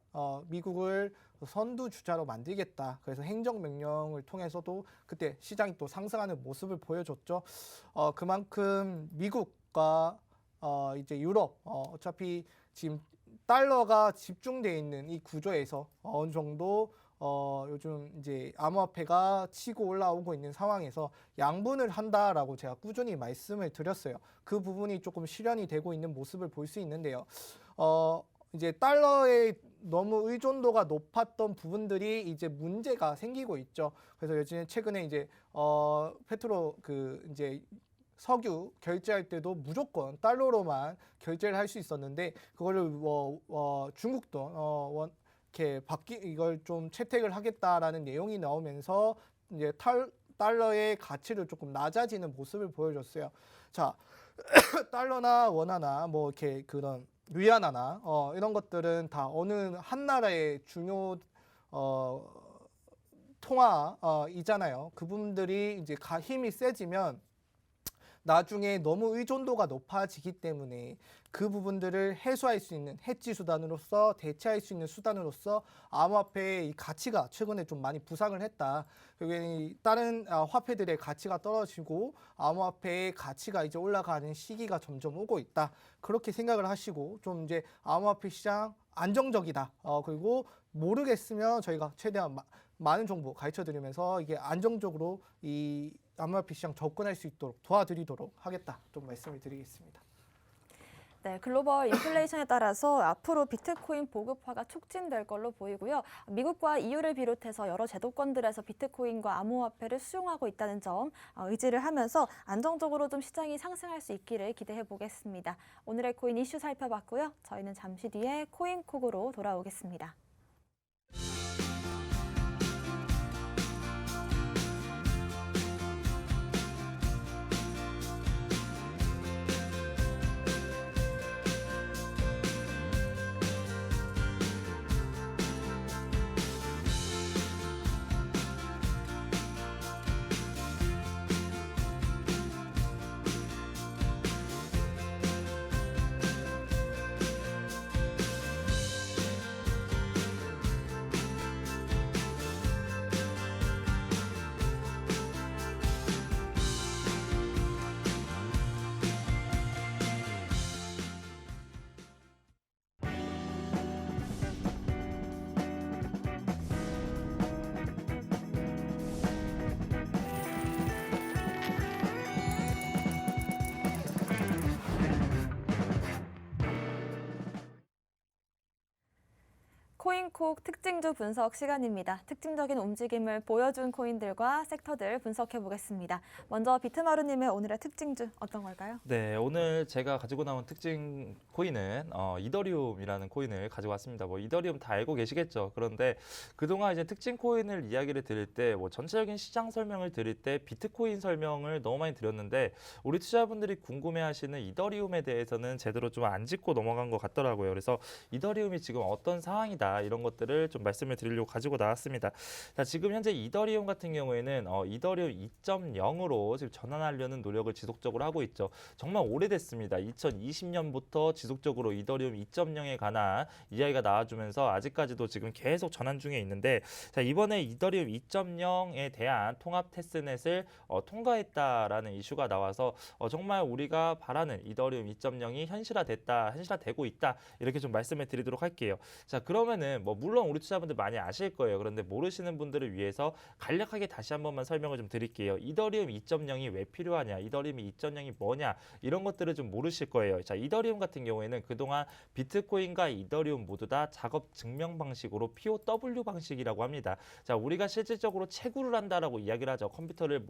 미국을 선두 주자로 만들겠다. 그래서 행정명령을 통해서도 그때 시장이 또 상승하는 모습을 보여줬죠. 그만큼 미국과 이제 유럽 어차피 지금 달러가 집중돼 있는 이 구조에서 어느 정도 요즘 이제 암호화폐가 치고 올라오고 있는 상황에서 양분을 한다라고 제가 꾸준히 말씀을 드렸어요. 그 부분이 조금 실현이 되고 있는 모습을 볼 수 있는데요. 이제 달러에 너무 의존도가 높았던 부분들이 이제 문제가 생기고 있죠. 그래서 요즘 최근에 이제 이제 석유 결제할 때도 무조건 달러로만 결제를 할 수 있었는데 그거를 중국도 이렇게 이걸 좀 채택을 하겠다라는 내용이 나오면서 이제 달러의 가치를 조금 낮아지는 모습을 보여줬어요. 자, 달러나 원화나 뭐 이렇게 그런 위안화나 이런 것들은 다 어느 한 나라의 중요 통화이잖아요. 그분들이 이제 힘이 세지면 나중에 너무 의존도가 높아지기 때문에 그 부분들을 해소할 수 있는 해지 수단으로서 대체할 수 있는 수단으로서 암호화폐의 이 가치가 최근에 좀 많이 부상을 했다. 그리고 다른 화폐들의 가치가 떨어지고 암호화폐의 가치가 이제 올라가는 시기가 점점 오고 있다. 그렇게 생각을 하시고 좀 이제 암호화폐 시장 안정적이다. 그리고 모르겠으면 저희가 최대한 많은 정보 가르쳐드리면서 이게 안정적으로 이 암호화폐 시장 접근할 수 있도록 도와드리도록 하겠다. 좀 말씀을 드리겠습니다. 네, 글로벌 인플레이션에 따라서 앞으로 비트코인 보급화가 촉진될 걸로 보이고요. 미국과 EU를 비롯해서 여러 제도권들에서 비트코인과 암호화폐를 수용하고 있다는 점 의지를 하면서 안정적으로 좀 시장이 상승할 수 있기를 기대해 보겠습니다. 오늘의 코인 이슈 살펴봤고요. 저희는 잠시 뒤에 코인콕으로 돌아오겠습니다. 코인콕 특징주 분석 시간입니다. 특징적인 움직임을 보여준 코인들과 섹터들 분석해 보겠습니다. 먼저 비트마루님의 오늘의 특징주 어떤 걸까요? 네, 오늘 제가 가지고 나온 특징 코인은 이더리움이라는 코인을 가지고 왔습니다. 뭐 이더리움 다 알고 계시겠죠. 그런데 그동안 이제 특징 코인을 이야기를 드릴 때 뭐 전체적인 시장 설명을 드릴 때 비트코인 설명을 너무 많이 드렸는데 우리 투자자분들이 궁금해하시는 이더리움에 대해서는 제대로 좀 안 짚고 넘어간 것 같더라고요. 그래서 이더리움이 지금 어떤 상황이다 이런 것들을 좀 말씀을 드리려고 가지고 나왔습니다. 자, 지금 현재 이더리움 같은 경우에는 이더리움 2.0으로 지금 전환하려는 노력을 지속적으로 하고 있죠. 정말 오래됐습니다. 2020년부터 지속적으로 이더리움 2.0에 관한 이야기가 나와주면서 아직까지도 지금 계속 전환 중에 있는데 자, 이번에 이더리움 2.0에 대한 통합 테스트넷을 통과했다라는 이슈가 나와서 정말 우리가 바라는 이더리움 2.0이 현실화되고 있다 이렇게 좀 말씀을 드리도록 할게요. 자, 그러면은 뭐 물론 우리 투자분들 많이 아실 거예요. 그런데 모르시는 분들을 위해서 간략하게 다시 한 번만 설명을 좀 드릴게요. 이더리움 2.0이 왜 필요하냐, 이더리움 2.0이 뭐냐 이런 것들을 좀 모르실 거예요. 자, 이더리움 같은 경우에는 그동안 비트코인과 이더리움 모두 다 작업 증명 방식으로 POW 방식이라고 합니다. 자, 우리가 실질적으로 채굴을 한다라고 이야기를 하죠. 컴퓨터를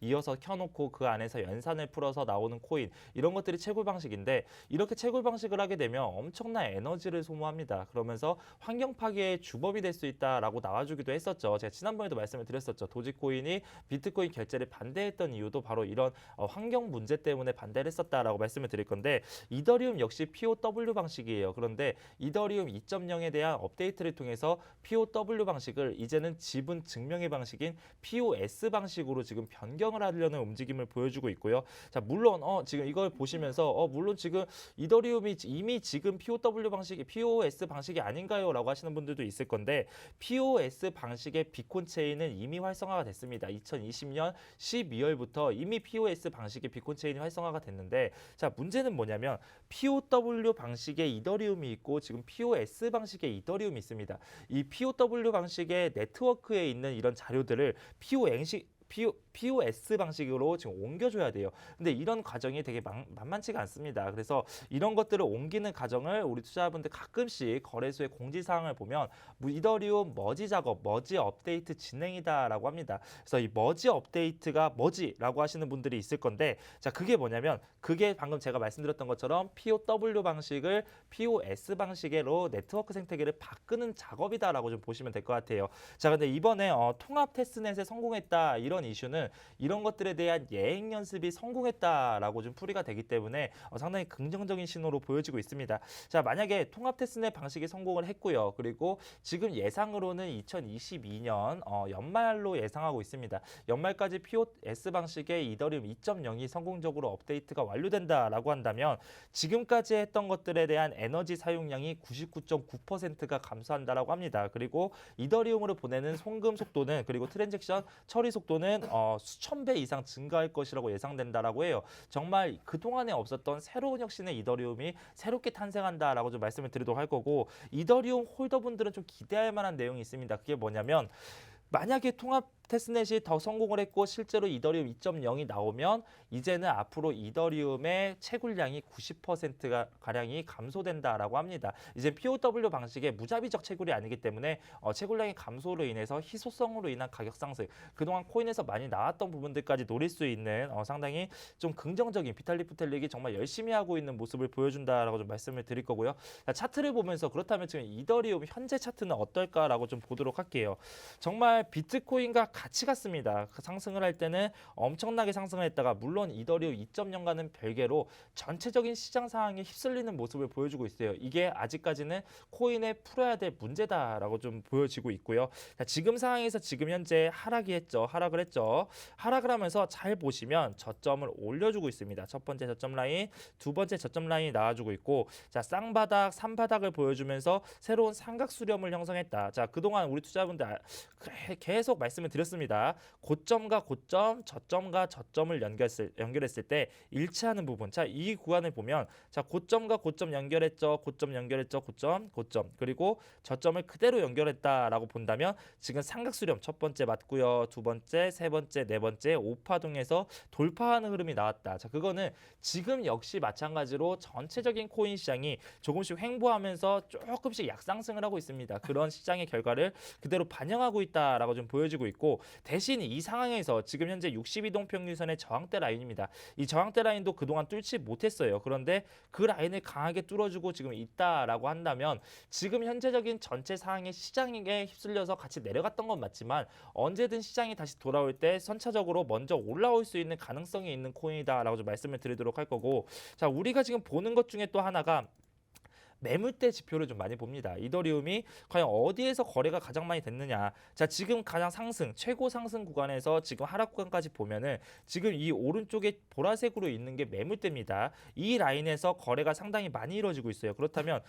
이어서 켜놓고 그 안에서 연산을 풀어서 나오는 코인 이런 것들이 채굴 방식인데 이렇게 채굴 방식을 하게 되면 엄청난 에너지를 소모합니다. 그러면서 환경 파괴의 주범이 될 수 있다라고 나와주기도 했었죠. 제가 지난번에도 말씀을 드렸었죠. 도지코인이 비트코인 결제를 반대했던 이유도 바로 이런 환경 문제 때문에 반대를 했었다라고 말씀을 드릴 건데 이더리움 역시 POW 방식이에요. 그런데 이더리움 2.0에 대한 업데이트를 통해서 POW 방식을 이제는 지분 증명의 방식인 POS 방식으로 지금 변경을 하려는 움직임을 보여주고 있고요. 자, 물론 지금 이걸 보시면서 물론 지금 이더리움이 이미 지금 POS 방식이 아닌가요? 라고 하시는 분들도 있을 건데 POS 방식의 비콘 체인은 이미 활성화가 됐습니다. 2020년 12월부터 이미 POS 방식의 비콘 체인이 활성화가 됐는데 자, 문제는 뭐냐면 POW 방식의 이더리움이 있고 지금 POS 방식의 이더리움이 있습니다. 이 POW 방식의 네트워크에 있는 이런 자료들을 POS 방식으로 지금 옮겨줘야 돼요. 근데 이런 과정이 되게 만만치가 않습니다. 그래서 이런 것들을 옮기는 과정을 우리 투자자분들 가끔씩 거래소의 공지사항을 보면 이더리움 머지 작업, 머지 업데이트 진행이다라고 합니다. 그래서 이 머지 업데이트가 뭐지라고 하시는 분들이 있을 건데 자, 그게 뭐냐면 그게 방금 제가 말씀드렸던 것처럼 POW 방식을 POS 방식으로 네트워크 생태계를 바꾸는 작업이다라고 좀 보시면 될 것 같아요. 자, 근데 이번에 통합 테스트넷에 성공했다 이런 이슈는 이런 것들에 대한 예행 연습이 성공했다라고 좀 풀이가 되기 때문에 상당히 긍정적인 신호로 보여지고 있습니다. 자, 만약에 통합 테스트넷 방식이 성공을 했고요. 그리고 지금 예상으로는 2022년 연말로 예상하고 있습니다. 연말까지 POS 방식의 이더리움 2.0이 성공적으로 업데이트가 완료된다라고 한다면 지금까지 했던 것들에 대한 에너지 사용량이 99.9%가 감소한다라고 합니다. 그리고 이더리움으로 보내는 송금 속도는 그리고 트랜잭션 처리 속도는 수천 배 이상 증가할 것이라고 예상된다라고 해요. 정말 그동안에 없었던 새로운 혁신의 이더리움이 새롭게 탄생한다라고 좀 말씀을 드리도록 할 거고 이더리움 홀더분들은 좀 기대할 만한 내용이 있습니다. 그게 뭐냐면 만약에 통합 테스트넷이 더 성공을 했고 실제로 이더리움 2.0이 나오면 이제는 앞으로 이더리움의 채굴량이 90%가 가량이 감소된다라고 합니다. 이제 POW 방식의 무자비적 채굴이 아니기 때문에 채굴량의 감소로 인해서 희소성으로 인한 가격 상승, 그동안 코인에서 많이 나왔던 부분들까지 노릴 수 있는 상당히 좀 긍정적인 비탈리프텔릭이 정말 열심히 하고 있는 모습을 보여준다라고 좀 말씀을 드릴 거고요. 자, 차트를 보면서 그렇다면 지금 이더리움 현재 차트는 어떨까라고 좀 보도록 할게요. 정말 비트코인과 같이 갔습니다. 상승을 할 때는 엄청나게 상승을 했다가 물론 이더리움 2.0과는 별개로 전체적인 시장 상황에 휩쓸리는 모습을 보여주고 있어요. 이게 아직까지는 코인에 풀어야 될 문제다라고 좀 보여지고 있고요. 자, 지금 상황에서 지금 현재 하락을 했죠. 하락을 하면서 잘 보시면 저점을 올려주고 있습니다. 첫 번째 저점 라인, 두 번째 저점 라인이 나와주고 있고 자, 쌍바닥, 삼바닥을 보여주면서 새로운 삼각 수렴을 형성했다. 자, 그동안 우리 투자분들 계속 말씀을 드렸습니다. 그렇습니다. 고점과 고점, 저점과 저점을 연결했을 때 일치하는 부분. 자, 이 구간을 보면 자, 고점과 고점 연결했죠. 고점 연결했죠. 고점. 그리고 저점을 그대로 연결했다라고 본다면 지금 삼각수렴 첫 번째 맞고요. 두 번째, 세 번째, 네 번째 오파동에서 돌파하는 흐름이 나왔다. 자, 그거는 지금 역시 마찬가지로 전체적인 코인 시장이 조금씩 횡보하면서 조금씩 약상승을 하고 있습니다. 그런 시장의 결과를 그대로 반영하고 있다라고 좀 보여지고 있고, 대신 이 상황에서 지금 현재 62동 평균선의 저항대 라인입니다. 이 저항대 라인도 그동안 뚫지 못했어요. 그런데 그 라인을 강하게 뚫어주고 지금 있다라고 한다면 지금 현재적인 전체 상황의 시장에 휩쓸려서 같이 내려갔던 건 맞지만 언제든 시장이 다시 돌아올 때 선차적으로 먼저 올라올 수 있는 가능성이 있는 코인이다라고 좀 말씀을 드리도록 할 거고, 자, 우리가 지금 보는 것 중에 또 하나가 매물대 지표를 좀 많이 봅니다. 이더리움이 과연 어디에서 거래가 가장 많이 됐느냐. 자, 지금 가장 최고 상승 구간에서 지금 하락 구간까지 보면은 지금 이 오른쪽에 보라색으로 있는 게 매물대입니다. 이 라인에서 거래가 상당히 많이 이루어지고 있어요. 그렇다면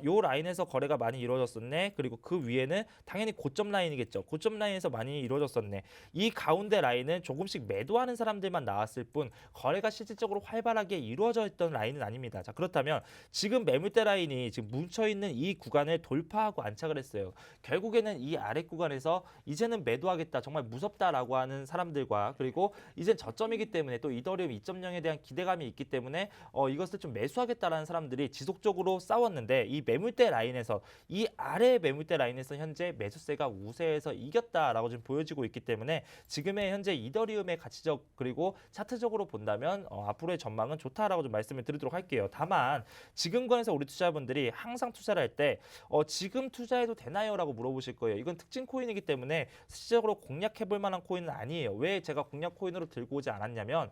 요 라인에서 거래가 많이 이루어졌었네. 그리고 그 위에는 당연히 고점 라인이겠죠. 고점 라인에서 많이 이루어졌었네. 이 가운데 라인은 조금씩 매도하는 사람들만 나왔을 뿐 거래가 실질적으로 활발하게 이루어져 있던 라인은 아닙니다. 자, 그렇다면 지금 매물대 라인이 지금 뭉쳐있는 이 구간을 돌파하고 안착을 했어요. 결국에는 이 아래 구간에서 이제는 매도하겠다, 정말 무섭다라고 하는 사람들과, 그리고 이젠 저점이기 때문에 또 이더리움 2.0에 대한 기대감이 있기 때문에 이것을 좀 매수하겠다라는 사람들이 지속적으로 싸웠는데, 이 매물대 라인에서, 이 아래 매물대 라인에서 현재 매수세가 우세해서 이겼다라고 지금 보여지고 있기 때문에 지금의 현재 이더리움의 가치적 그리고 차트적으로 본다면 앞으로의 전망은 좋다라고 좀 말씀을 드리도록 할게요. 다만 지금 관에서 우리 투자자분들이 항상 투자를 할 때 지금 투자해도 되나요? 라고 물어보실 거예요. 이건 특징 코인이기 때문에 실질적으로 공략해 볼 만한 코인은 아니에요. 왜 제가 공략 코인으로 들고 오지 않았냐면,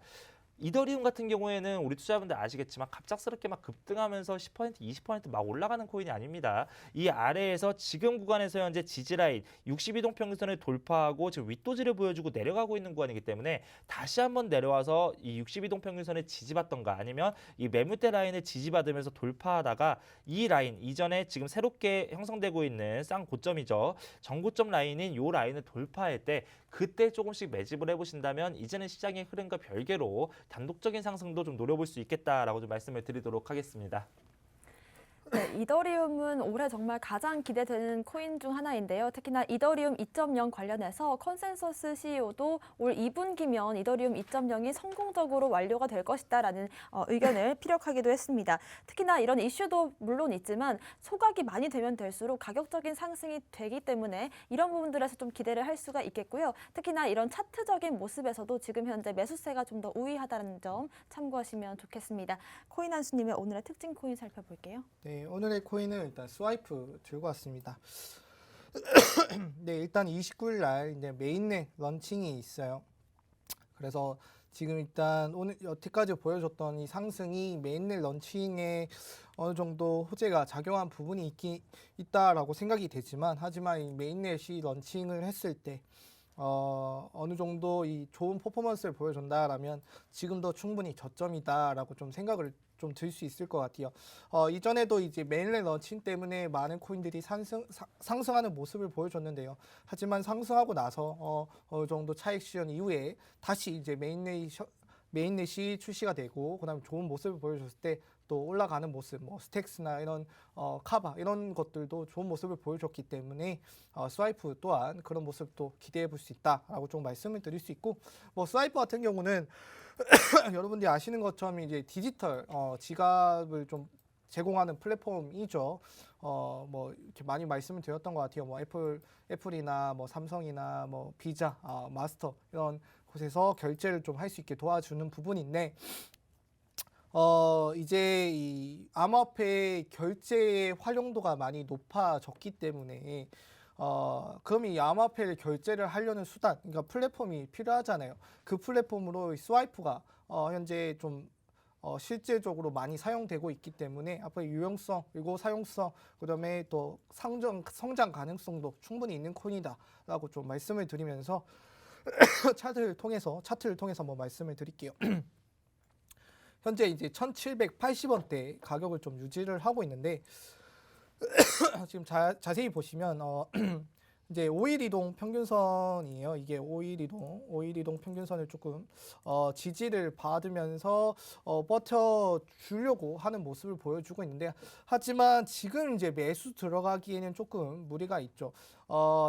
이더리움 같은 경우에는 우리 투자자분들 아시겠지만 갑작스럽게 막 급등하면서 10%, 20% 막 올라가는 코인이 아닙니다. 이 아래에서 지금 구간에서 현재 지지라인 62동 평균선을 돌파하고 지금 윗도지를 보여주고 내려가고 있는 구간이기 때문에 다시 한번 내려와서 이 62동 평균선을 지지받던가 아니면 이 매물대 라인을 지지받으면서 돌파하다가 이 라인 이전에 지금 새롭게 형성되고 있는 쌍고점이죠. 정고점 라인인 이 라인을 돌파할 때 그때 조금씩 매집을 해보신다면 이제는 시장의 흐름과 별개로 단독적인 상승도 좀 노려볼 수 있겠다라고 좀 말씀을 드리도록 하겠습니다. 네, 이더리움은 올해 정말 가장 기대되는 코인 중 하나인데요. 특히나 이더리움 2.0 관련해서 컨센서스 CEO도 올 2분기면 이더리움 2.0이 성공적으로 완료가 될 것이다라는 의견을 피력하기도 했습니다. 특히나 이런 이슈도 물론 있지만 소각이 많이 되면 될수록 가격적인 상승이 되기 때문에 이런 부분들에서 좀 기대를 할 수가 있겠고요. 특히나 이런 차트적인 모습에서도 지금 현재 매수세가 좀 더 우위하다는 점 참고하시면 좋겠습니다. 코인 한수님의 오늘의 특징 코인 살펴볼게요. 네, 오늘의 코인은 일단 스와이프 들고 왔습니다. 네, 일단 29일 날 이제 메인넷 런칭이 있어요. 그래서 지금 일단 오늘 여태까지 보여줬던 이 상승이 메인넷 런칭에 어느 정도 호재가 작용한 부분이 있다라고 생각이 되지만, 하지만 이 메인넷이 런칭을 했을 때 어느 정도 이 좋은 퍼포먼스를 보여준다라면 지금도 충분히 저점이다라고 좀 생각을 좀 들 수 있을 것 같아요. 이전에도 이제 메인넷 런칭 때문에 많은 코인들이 상승하는 모습을 보여줬는데요. 하지만 상승하고 나서 어느 정도 차익 실현 이후에 다시 이제 메인넷이 출시가 되고 그다음에 좋은 모습을 보여줬을 때 또 올라가는 모습, 뭐 스택스나 이런 카바 이런 것들도 좋은 모습을 보여줬기 때문에 스와이프 또한 그런 모습도 기대해 볼 수 있다라고 좀 말씀을 드릴 수 있고, 뭐 스와이프 같은 경우는 여러분들이 아시는 것처럼 이제 디지털 지갑을 좀 제공하는 플랫폼이죠. 뭐 이렇게 많이 말씀을 드렸던 것 같아요. 뭐 애플이나 뭐 삼성이나 뭐 비자, 마스터 이런 곳에서 결제를 좀 할 수 있게 도와주는 부분인데, 이제 이 암호화폐 결제의 활용도가 많이 높아졌기 때문에 그럼 이 암호화폐를 결제를 하려는 수단, 그러니까 플랫폼이 필요하잖아요. 그 플랫폼으로 스와이프가 현재 좀 실질적으로 많이 사용되고 있기 때문에 앞으로 유용성 그리고 사용성, 그다음에 또 성장 가능성도 충분히 있는 코인이다라고 좀 말씀을 드리면서 차트를 통해서 한번 말씀을 드릴게요. 현재 이제 1,780원대 가격을 좀 유지를 하고 있는데 지금 자세히 보시면 이제 5일 이동 평균선이에요. 이게 5일 이동 평균선을 조금 지지를 받으면서 버텨주려고 하는 모습을 보여주고 있는데, 하지만 지금 이제 매수 들어가기에는 조금 무리가 있죠.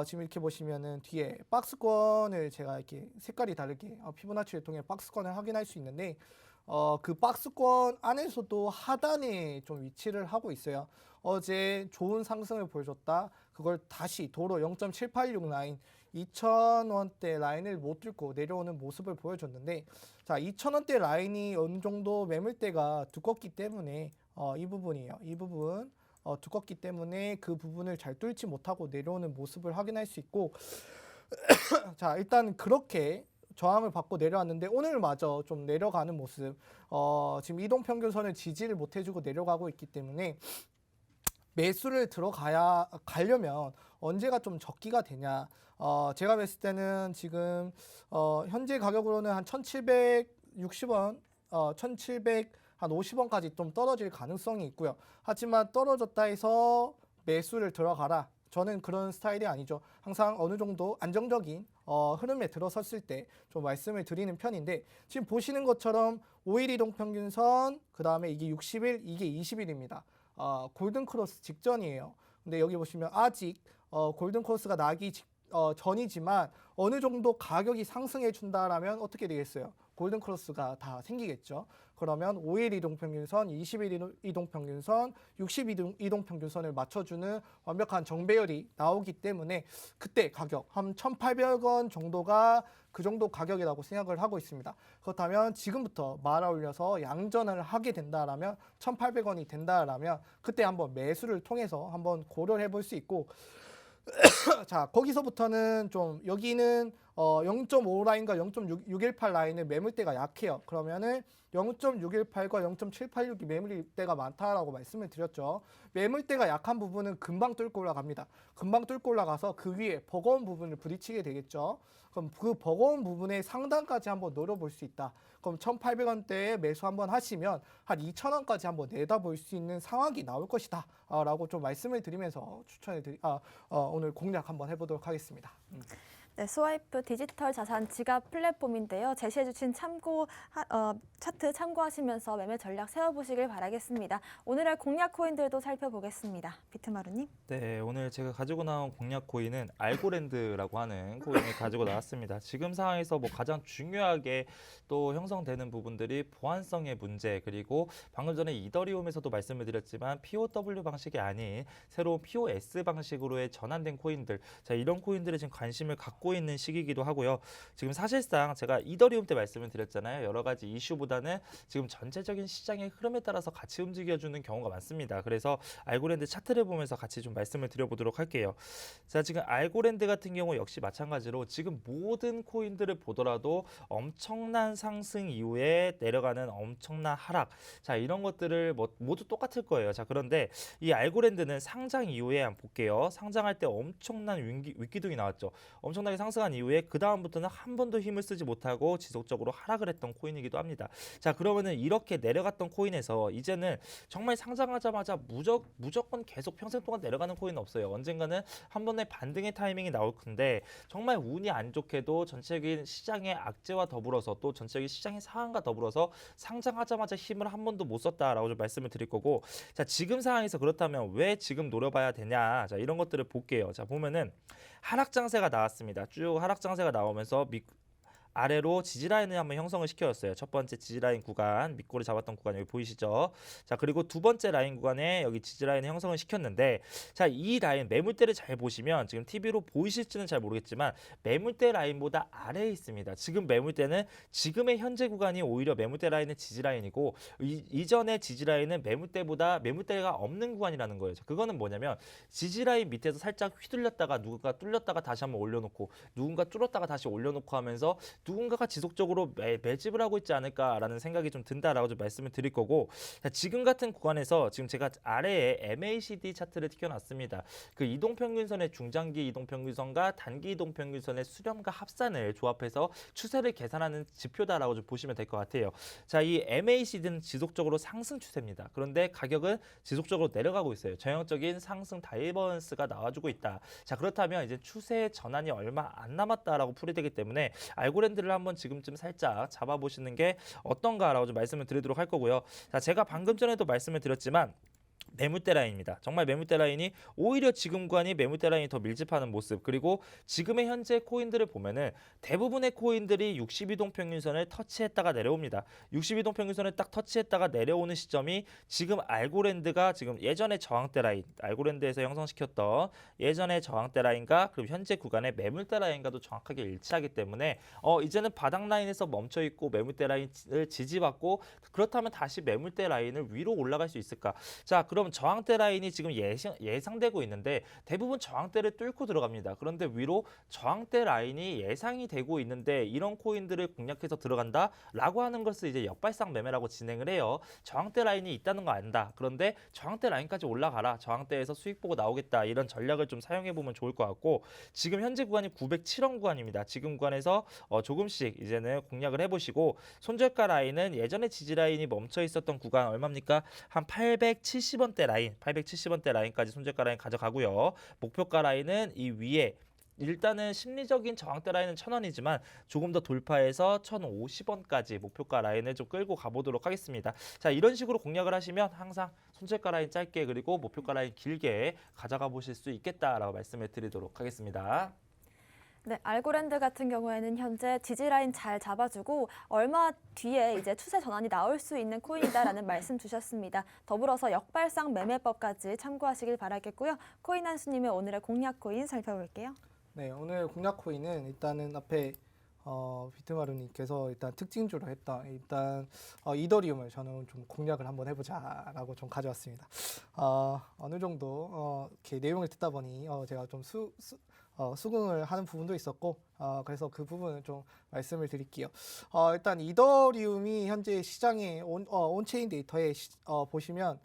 지금 이렇게 보시면은 뒤에 박스권을 제가 이렇게 색깔이 다르게 피보나치를 통해 박스권을 확인할 수 있는데, 그 박스권 안에서도 하단에 좀 위치를 하고 있어요. 어제 좋은 상승을 보여줬다. 그걸 다시 도로 0.786 라인 2,000원대 라인을 못 뚫고 내려오는 모습을 보여줬는데, 자 2,000원대 라인이 어느 정도 매물대가 두껍기 때문에 이 부분이에요. 이 부분 두껍기 때문에 그 부분을 잘 뚫지 못하고 내려오는 모습을 확인할 수 있고, 자 일단 그렇게 저항을 받고 내려왔는데 오늘마저 좀 내려가는 모습, 지금 이동평균선을 지지를 못해주고 내려가고 있기 때문에 매수를 가려면 언제가 좀 적기가 되냐. 제가 봤을 때는 지금 현재 가격으로는 한 1,760원, 1,750원까지 좀 떨어질 가능성이 있고요. 하지만 떨어졌다 해서 매수를 들어가라. 저는 그런 스타일이 아니죠. 항상 어느 정도 안정적인 흐름에 들어섰을 때 좀 말씀을 드리는 편인데, 지금 보시는 것처럼 5일 이동 평균선, 그 다음에 이게 60일, 이게 20일입니다. 골든 크로스 직전이에요. 근데 여기 보시면 아직 골든 크로스가 나기 전이지만 어느 정도 가격이 상승해 준다라면 어떻게 되겠어요? 골든 크로스가 다 생기겠죠. 그러면 5일 이동평균선, 20일 이동평균선, 60일 이동평균선을 맞춰주는 완벽한 정배열이 나오기 때문에 그때 가격 한 1,800원 정도가 그 정도 가격이라고 생각을 하고 있습니다. 그렇다면 지금부터 말아 올려서 양전을 하게 된다라면 1,800원이 된다라면 그때 한번 매수를 통해서 한번 고려를 해볼 수 있고, 자 거기서부터는 좀 여기는 0.5 라인과 0.618 라인의 매물대가 약해요. 그러면은 0.618과 0.786이 매물대가 많다라고 말씀을 드렸죠. 매물대가 약한 부분은 금방 뚫고 올라갑니다. 금방 뚫고 올라가서 그 위에 버거운 부분을 부딪히게 되겠죠. 그럼 그 버거운 부분의 상단까지 한번 노려볼 수 있다. 그럼 1,800원대에 매수 한번 하시면 한 2,000원까지 한번 내다볼 수 있는 상황이 나올 것이다. 라고 좀 말씀을 드리면서 오늘 공략 한번 해보도록 하겠습니다. 네, 스와이프 디지털 자산 지갑 플랫폼인데요. 제시해주신 차트 참고하시면서 매매 전략 세워보시길 바라겠습니다. 오늘의 공략 코인들도 살펴보겠습니다. 비트마루님. 네, 오늘 제가 가지고 나온 공략 코인은 알고랜드라고 하는 코인을 가지고 나왔습니다. 지금 상황에서 뭐 가장 중요하게 또 형성되는 부분들이 보안성의 문제, 그리고 방금 전에 이더리움에서도 말씀을 드렸지만 POW 방식이 아닌 새로운 POS 방식으로의 전환된 코인들, 자 이런 코인들에 지금 관심을 갖고 있는 시기이기도 하고요. 지금 사실상 제가 이더리움 때 말씀을 드렸잖아요. 여러 가지 이슈보다는 지금 전체적인 시장의 흐름에 따라서 같이 움직여주는 경우가 많습니다. 그래서 알고랜드 차트를 보면서 같이 좀 말씀을 드려보도록 할게요. 자, 지금 알고랜드 같은 경우 역시 마찬가지로 지금 모든 코인들을 보더라도 엄청난 상승 이후에 내려가는 엄청난 하락, 자 이런 것들을 모두 똑같을 거예요. 자 그런데 이 알고랜드는 상장 이후에 한번 볼게요. 상장할 때 엄청난 윗기둥이 나왔죠. 엄청나게 상승한 이후에 그 다음부터는 한 번도 힘을 쓰지 못하고 지속적으로 하락을 했던 코인이기도 합니다. 자 그러면은 이렇게 내려갔던 코인에서 이제는 정말 상장하자마자 무조건 계속 평생 동안 내려가는 코인은 없어요. 언젠가는 한 번의 반등의 타이밍이 나올 텐데, 정말 운이 안 좋게도 전체적인 시장의 악재와 더불어서 또 전체적인 시장의 상황과 더불어서 상장하자마자 힘을 한 번도 못 썼다라고 좀 말씀을 드릴 거고, 자 지금 상황에서 그렇다면 왜 지금 노려봐야 되냐, 자 이런 것들을 볼게요. 자 보면은 하락 장세가 나왔습니다. 쭉 하락 장세가 나오면서 아래로 지지라인을 한번 형성을 시켜줬어요. 첫 번째 지지라인 구간, 밑골을 잡았던 구간 여기 보이시죠? 자 그리고 두 번째 라인 구간에 여기 지지라인을 형성을 시켰는데, 자 이 라인 매물대를 잘 보시면 지금 TV로 보이실지는 잘 모르겠지만 매물대 라인보다 아래에 있습니다. 지금 매물대는 지금의 현재 구간이 오히려 매물대 라인의 지지라인이고, 이전의 지지라인은 매물대가 없는 구간이라는 거예요. 자, 그거는 뭐냐면 지지라인 밑에서 살짝 휘둘렸다가 누군가 뚫렸다가 다시 한번 올려놓고 누군가 뚫었다가 다시 올려놓고 하면서 누군가가 지속적으로 매집을 하고 있지 않을까라는 생각이 좀 든다라고 좀 말씀을 드릴 거고, 자, 지금 같은 구간에서 지금 제가 아래에 MACD 차트를 튀겨놨습니다. 그 이동평균선의 중장기 이동평균선과 단기 이동평균선의 수렴과 합산을 조합해서 추세를 계산하는 지표다라고 좀 보시면 될 것 같아요. 자, 이 MACD는 지속적으로 상승 추세입니다. 그런데 가격은 지속적으로 내려가고 있어요. 전형적인 상승 다이버런스가 나와주고 있다. 자, 그렇다면 이제 추세 전환이 얼마 안 남았다라고 풀이되기 때문에 알고랜드를 한번 지금쯤 살짝 잡아보시는 게 어떤가라고 좀 말씀을 드리도록 할 거고요. 자, 제가 방금 전에도 말씀을 드렸지만 매물대 라인입니다. 정말 매물대 라인이 오히려 지금 구간이 매물대 라인이 더 밀집하는 모습, 그리고 지금의 현재 코인들을 보면은 대부분의 코인들이 62동 평균선을 터치했다가 내려옵니다. 62동 평균선을 딱 터치했다가 내려오는 시점이 지금 알고랜드가 지금 예전의 저항대 라인, 알고랜드에서 형성시켰던 예전의 저항대 라인과 그리고 현재 구간의 매물대 라인과도 정확하게 일치하기 때문에 이제는 바닥 라인에서 멈춰 있고 매물대 라인을 지지받고, 그렇다면 다시 매물대 라인을 위로 올라갈 수 있을까? 자, 그럼 저항대 라인이 지금 예상되고 있는데 대부분 저항대를 뚫고 들어갑니다. 그런데 위로 저항대 라인이 예상이 되고 있는데 이런 코인들을 공략해서 들어간다라고 하는 것을 이제 역발상 매매라고 진행을 해요. 저항대 라인이 있다는 거 안다. 그런데 저항대 라인까지 올라가라. 저항대에서 수익 보고 나오겠다. 이런 전략을 좀 사용해 보면 좋을 것 같고, 지금 현재 구간이 907원 구간입니다. 지금 구간에서 조금씩 이제는 공략을 해보시고, 손절가 라인은 예전에 지지 라인이 멈춰 있었던 구간 얼마입니까? 한 870원대 라인, 870원대 라인까지 손절가 라인 가져가고요. 목표가 라인은 이 위에, 일단은 심리적인 저항대 라인은 1,000원이지만 조금 더 돌파해서 1,050원까지 목표가 라인을 좀 끌고 가보도록 하겠습니다. 자, 이런 식으로 공략을 하시면 항상 손절가 라인 짧게 그리고 목표가 라인 길게 가져가 보실 수 있겠다라고 말씀을 드리도록 하겠습니다. 네, 알고랜드 같은 경우에는 현재 지지 라인 잘 잡아주고 얼마 뒤에 이제 추세 전환이 나올 수 있는 코인이다라는 말씀 주셨습니다. 더불어서 역발상 매매법까지 참고하시길 바라겠고요. 코인 한수님의 오늘의 공략 코인 살펴볼게요. 네, 오늘 공략 코인은 일단은 앞에 비트마루님께서 일단 특징주로 했던 일단 이더리움을 저는 좀 공략을 한번 해보자라고 좀 가져왔습니다. 어느 정도 이렇게 내용을 듣다 보니 제가 좀 수긍을 하는 부분도 있었고, 그래서 그 부분을 좀 말씀을 드릴게요. 일단 이더리움이 현재 시장에 온체인 데이터에 보시면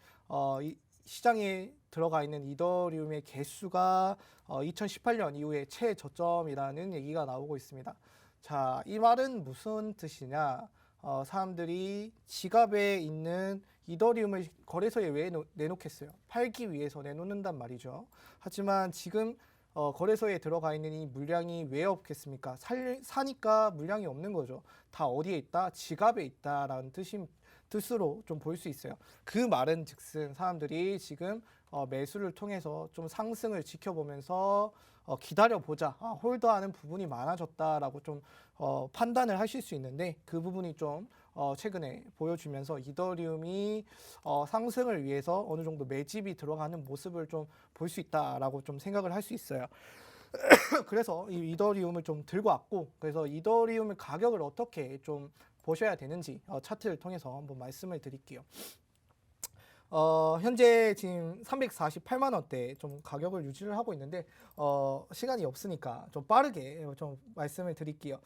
이 시장에 들어가 있는 이더리움의 개수가 2018년 이후에 최저점이라는 얘기가 나오고 있습니다. 자, 이 말은 무슨 뜻이냐? 사람들이 지갑에 있는 이더리움을 거래소에 왜 내놓겠어요? 팔기 위해서 내놓는단 말이죠. 하지만 지금 거래소에 들어가 있는 이 물량이 왜 없겠습니까? 사니까 물량이 없는 거죠. 다 어디에 있다? 지갑에 있다라는 뜻으로 좀 볼 수 있어요. 그 말은 즉슨 사람들이 지금 매수를 통해서 좀 상승을 지켜보면서 기다려보자, 홀더하는 부분이 많아졌다라고 좀 판단을 하실 수 있는데, 그 부분이 좀 최근에 보여주면서 이더리움이 상승을 위해서 어느 정도 매집이 들어가는 모습을 좀 볼 수 있다라고 좀 생각을 할 수 있어요. 그래서 이 이더리움을 좀 들고 왔고, 그래서 이더리움의 가격을 어떻게 좀 보셔야 되는지 차트를 통해서 한번 말씀을 드릴게요. 현재 지금 348만 원대 좀 가격을 유지를 하고 있는데 시간이 없으니까 좀 빠르게 좀 말씀을 드릴게요.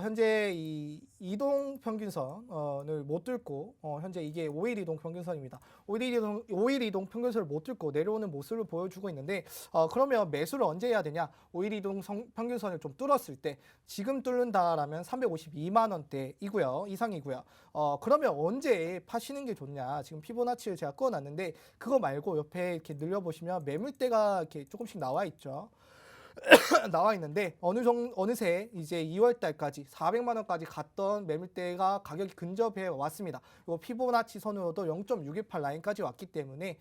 현재 이 이동 평균선을 못 뚫고 현재 이게 5일 이동 평균선입니다. 5일 이동 평균선을 못 뚫고 내려오는 모습을 보여주고 있는데, 그러면 매수를 언제 해야 되냐? 5일 이동 평균선을 좀 뚫었을 때, 지금 뚫는다라면 352만 원대이고요. 이상이고요. 그러면 언제 파시는 게 좋냐? 지금 피보나치를 제가 꺼놨는데, 그거 말고 옆에 이렇게 늘려보시면 매물대가 이렇게 조금씩 나와 있죠. 나와 있는데 어느새 이제 2월 달까지 400만 원까지 갔던 매물대가 가격이 근접해 왔습니다. 이 피보나치 선으로도 0.618 라인까지 왔기 때문에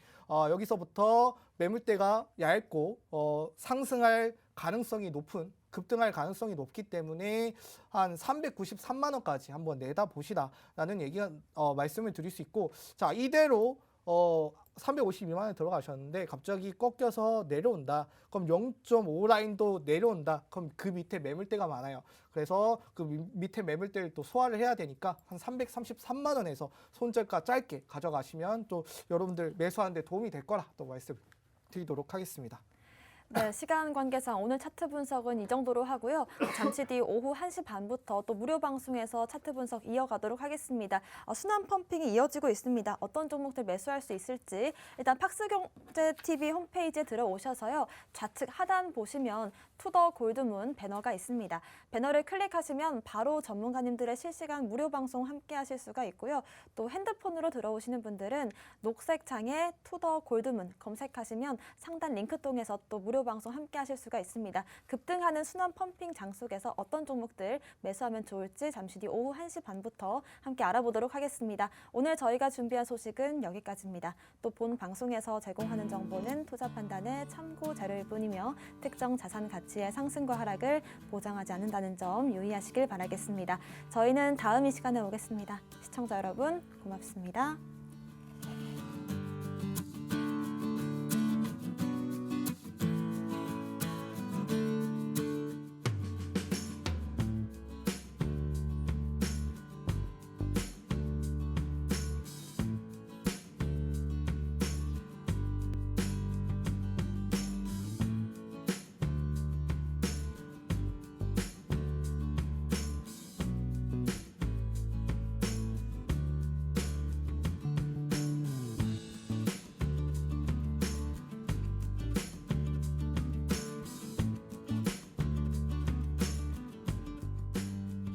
여기서부터 매물대가 얇고 상승할 가능성이 높은, 급등할 가능성이 높기 때문에 한 393만 원까지 한번 내다 보시라라는 얘기가 말씀을 드릴 수 있고, 자, 이대로 352만 원에 들어가셨는데 갑자기 꺾여서 내려온다. 그럼 0.5 라인도 내려온다. 그럼 그 밑에 매물대가 많아요. 그래서 그 밑에 매물대를 또 소화를 해야 되니까 한 333만 원에서 손절가 짧게 가져가시면 또 여러분들 매수하는 데 도움이 될 거라 또 말씀드리도록 하겠습니다. 네, 시간 관계상 오늘 차트 분석은 이 정도로 하고요. 잠시 뒤 오후 1시 반부터 또 무료 방송에서 차트 분석 이어가도록 하겠습니다. 순환 펌핑이 이어지고 있습니다. 어떤 종목들 매수할 수 있을지 일단 팍스경제TV 홈페이지에 들어오셔서요. 좌측 하단 보시면 투더 골드문 배너가 있습니다. 배너를 클릭하시면 바로 전문가님들의 실시간 무료 방송 함께 하실 수가 있고요. 또 핸드폰으로 들어오시는 분들은 녹색 창에 투더 골드문 검색하시면 상단 링크 통해서 또 무료 방송 함께 하실 수가 있습니다. 급등하는 순환 펌핑 장 속에서 어떤 종목들 매수하면 좋을지 잠시 뒤 오후 1시 반부터 함께 알아보도록 하겠습니다. 오늘 저희가 준비한 소식은 여기까지입니다. 또 본 방송에서 제공하는 정보는 투자 판단의 참고 자료일 뿐이며 특정 자산 가치의 상승과 하락을 보장하지 않는다는 점 유의하시길 바라겠습니다. 저희는 다음 이 시간에 오겠습니다. 시청자 여러분 고맙습니다.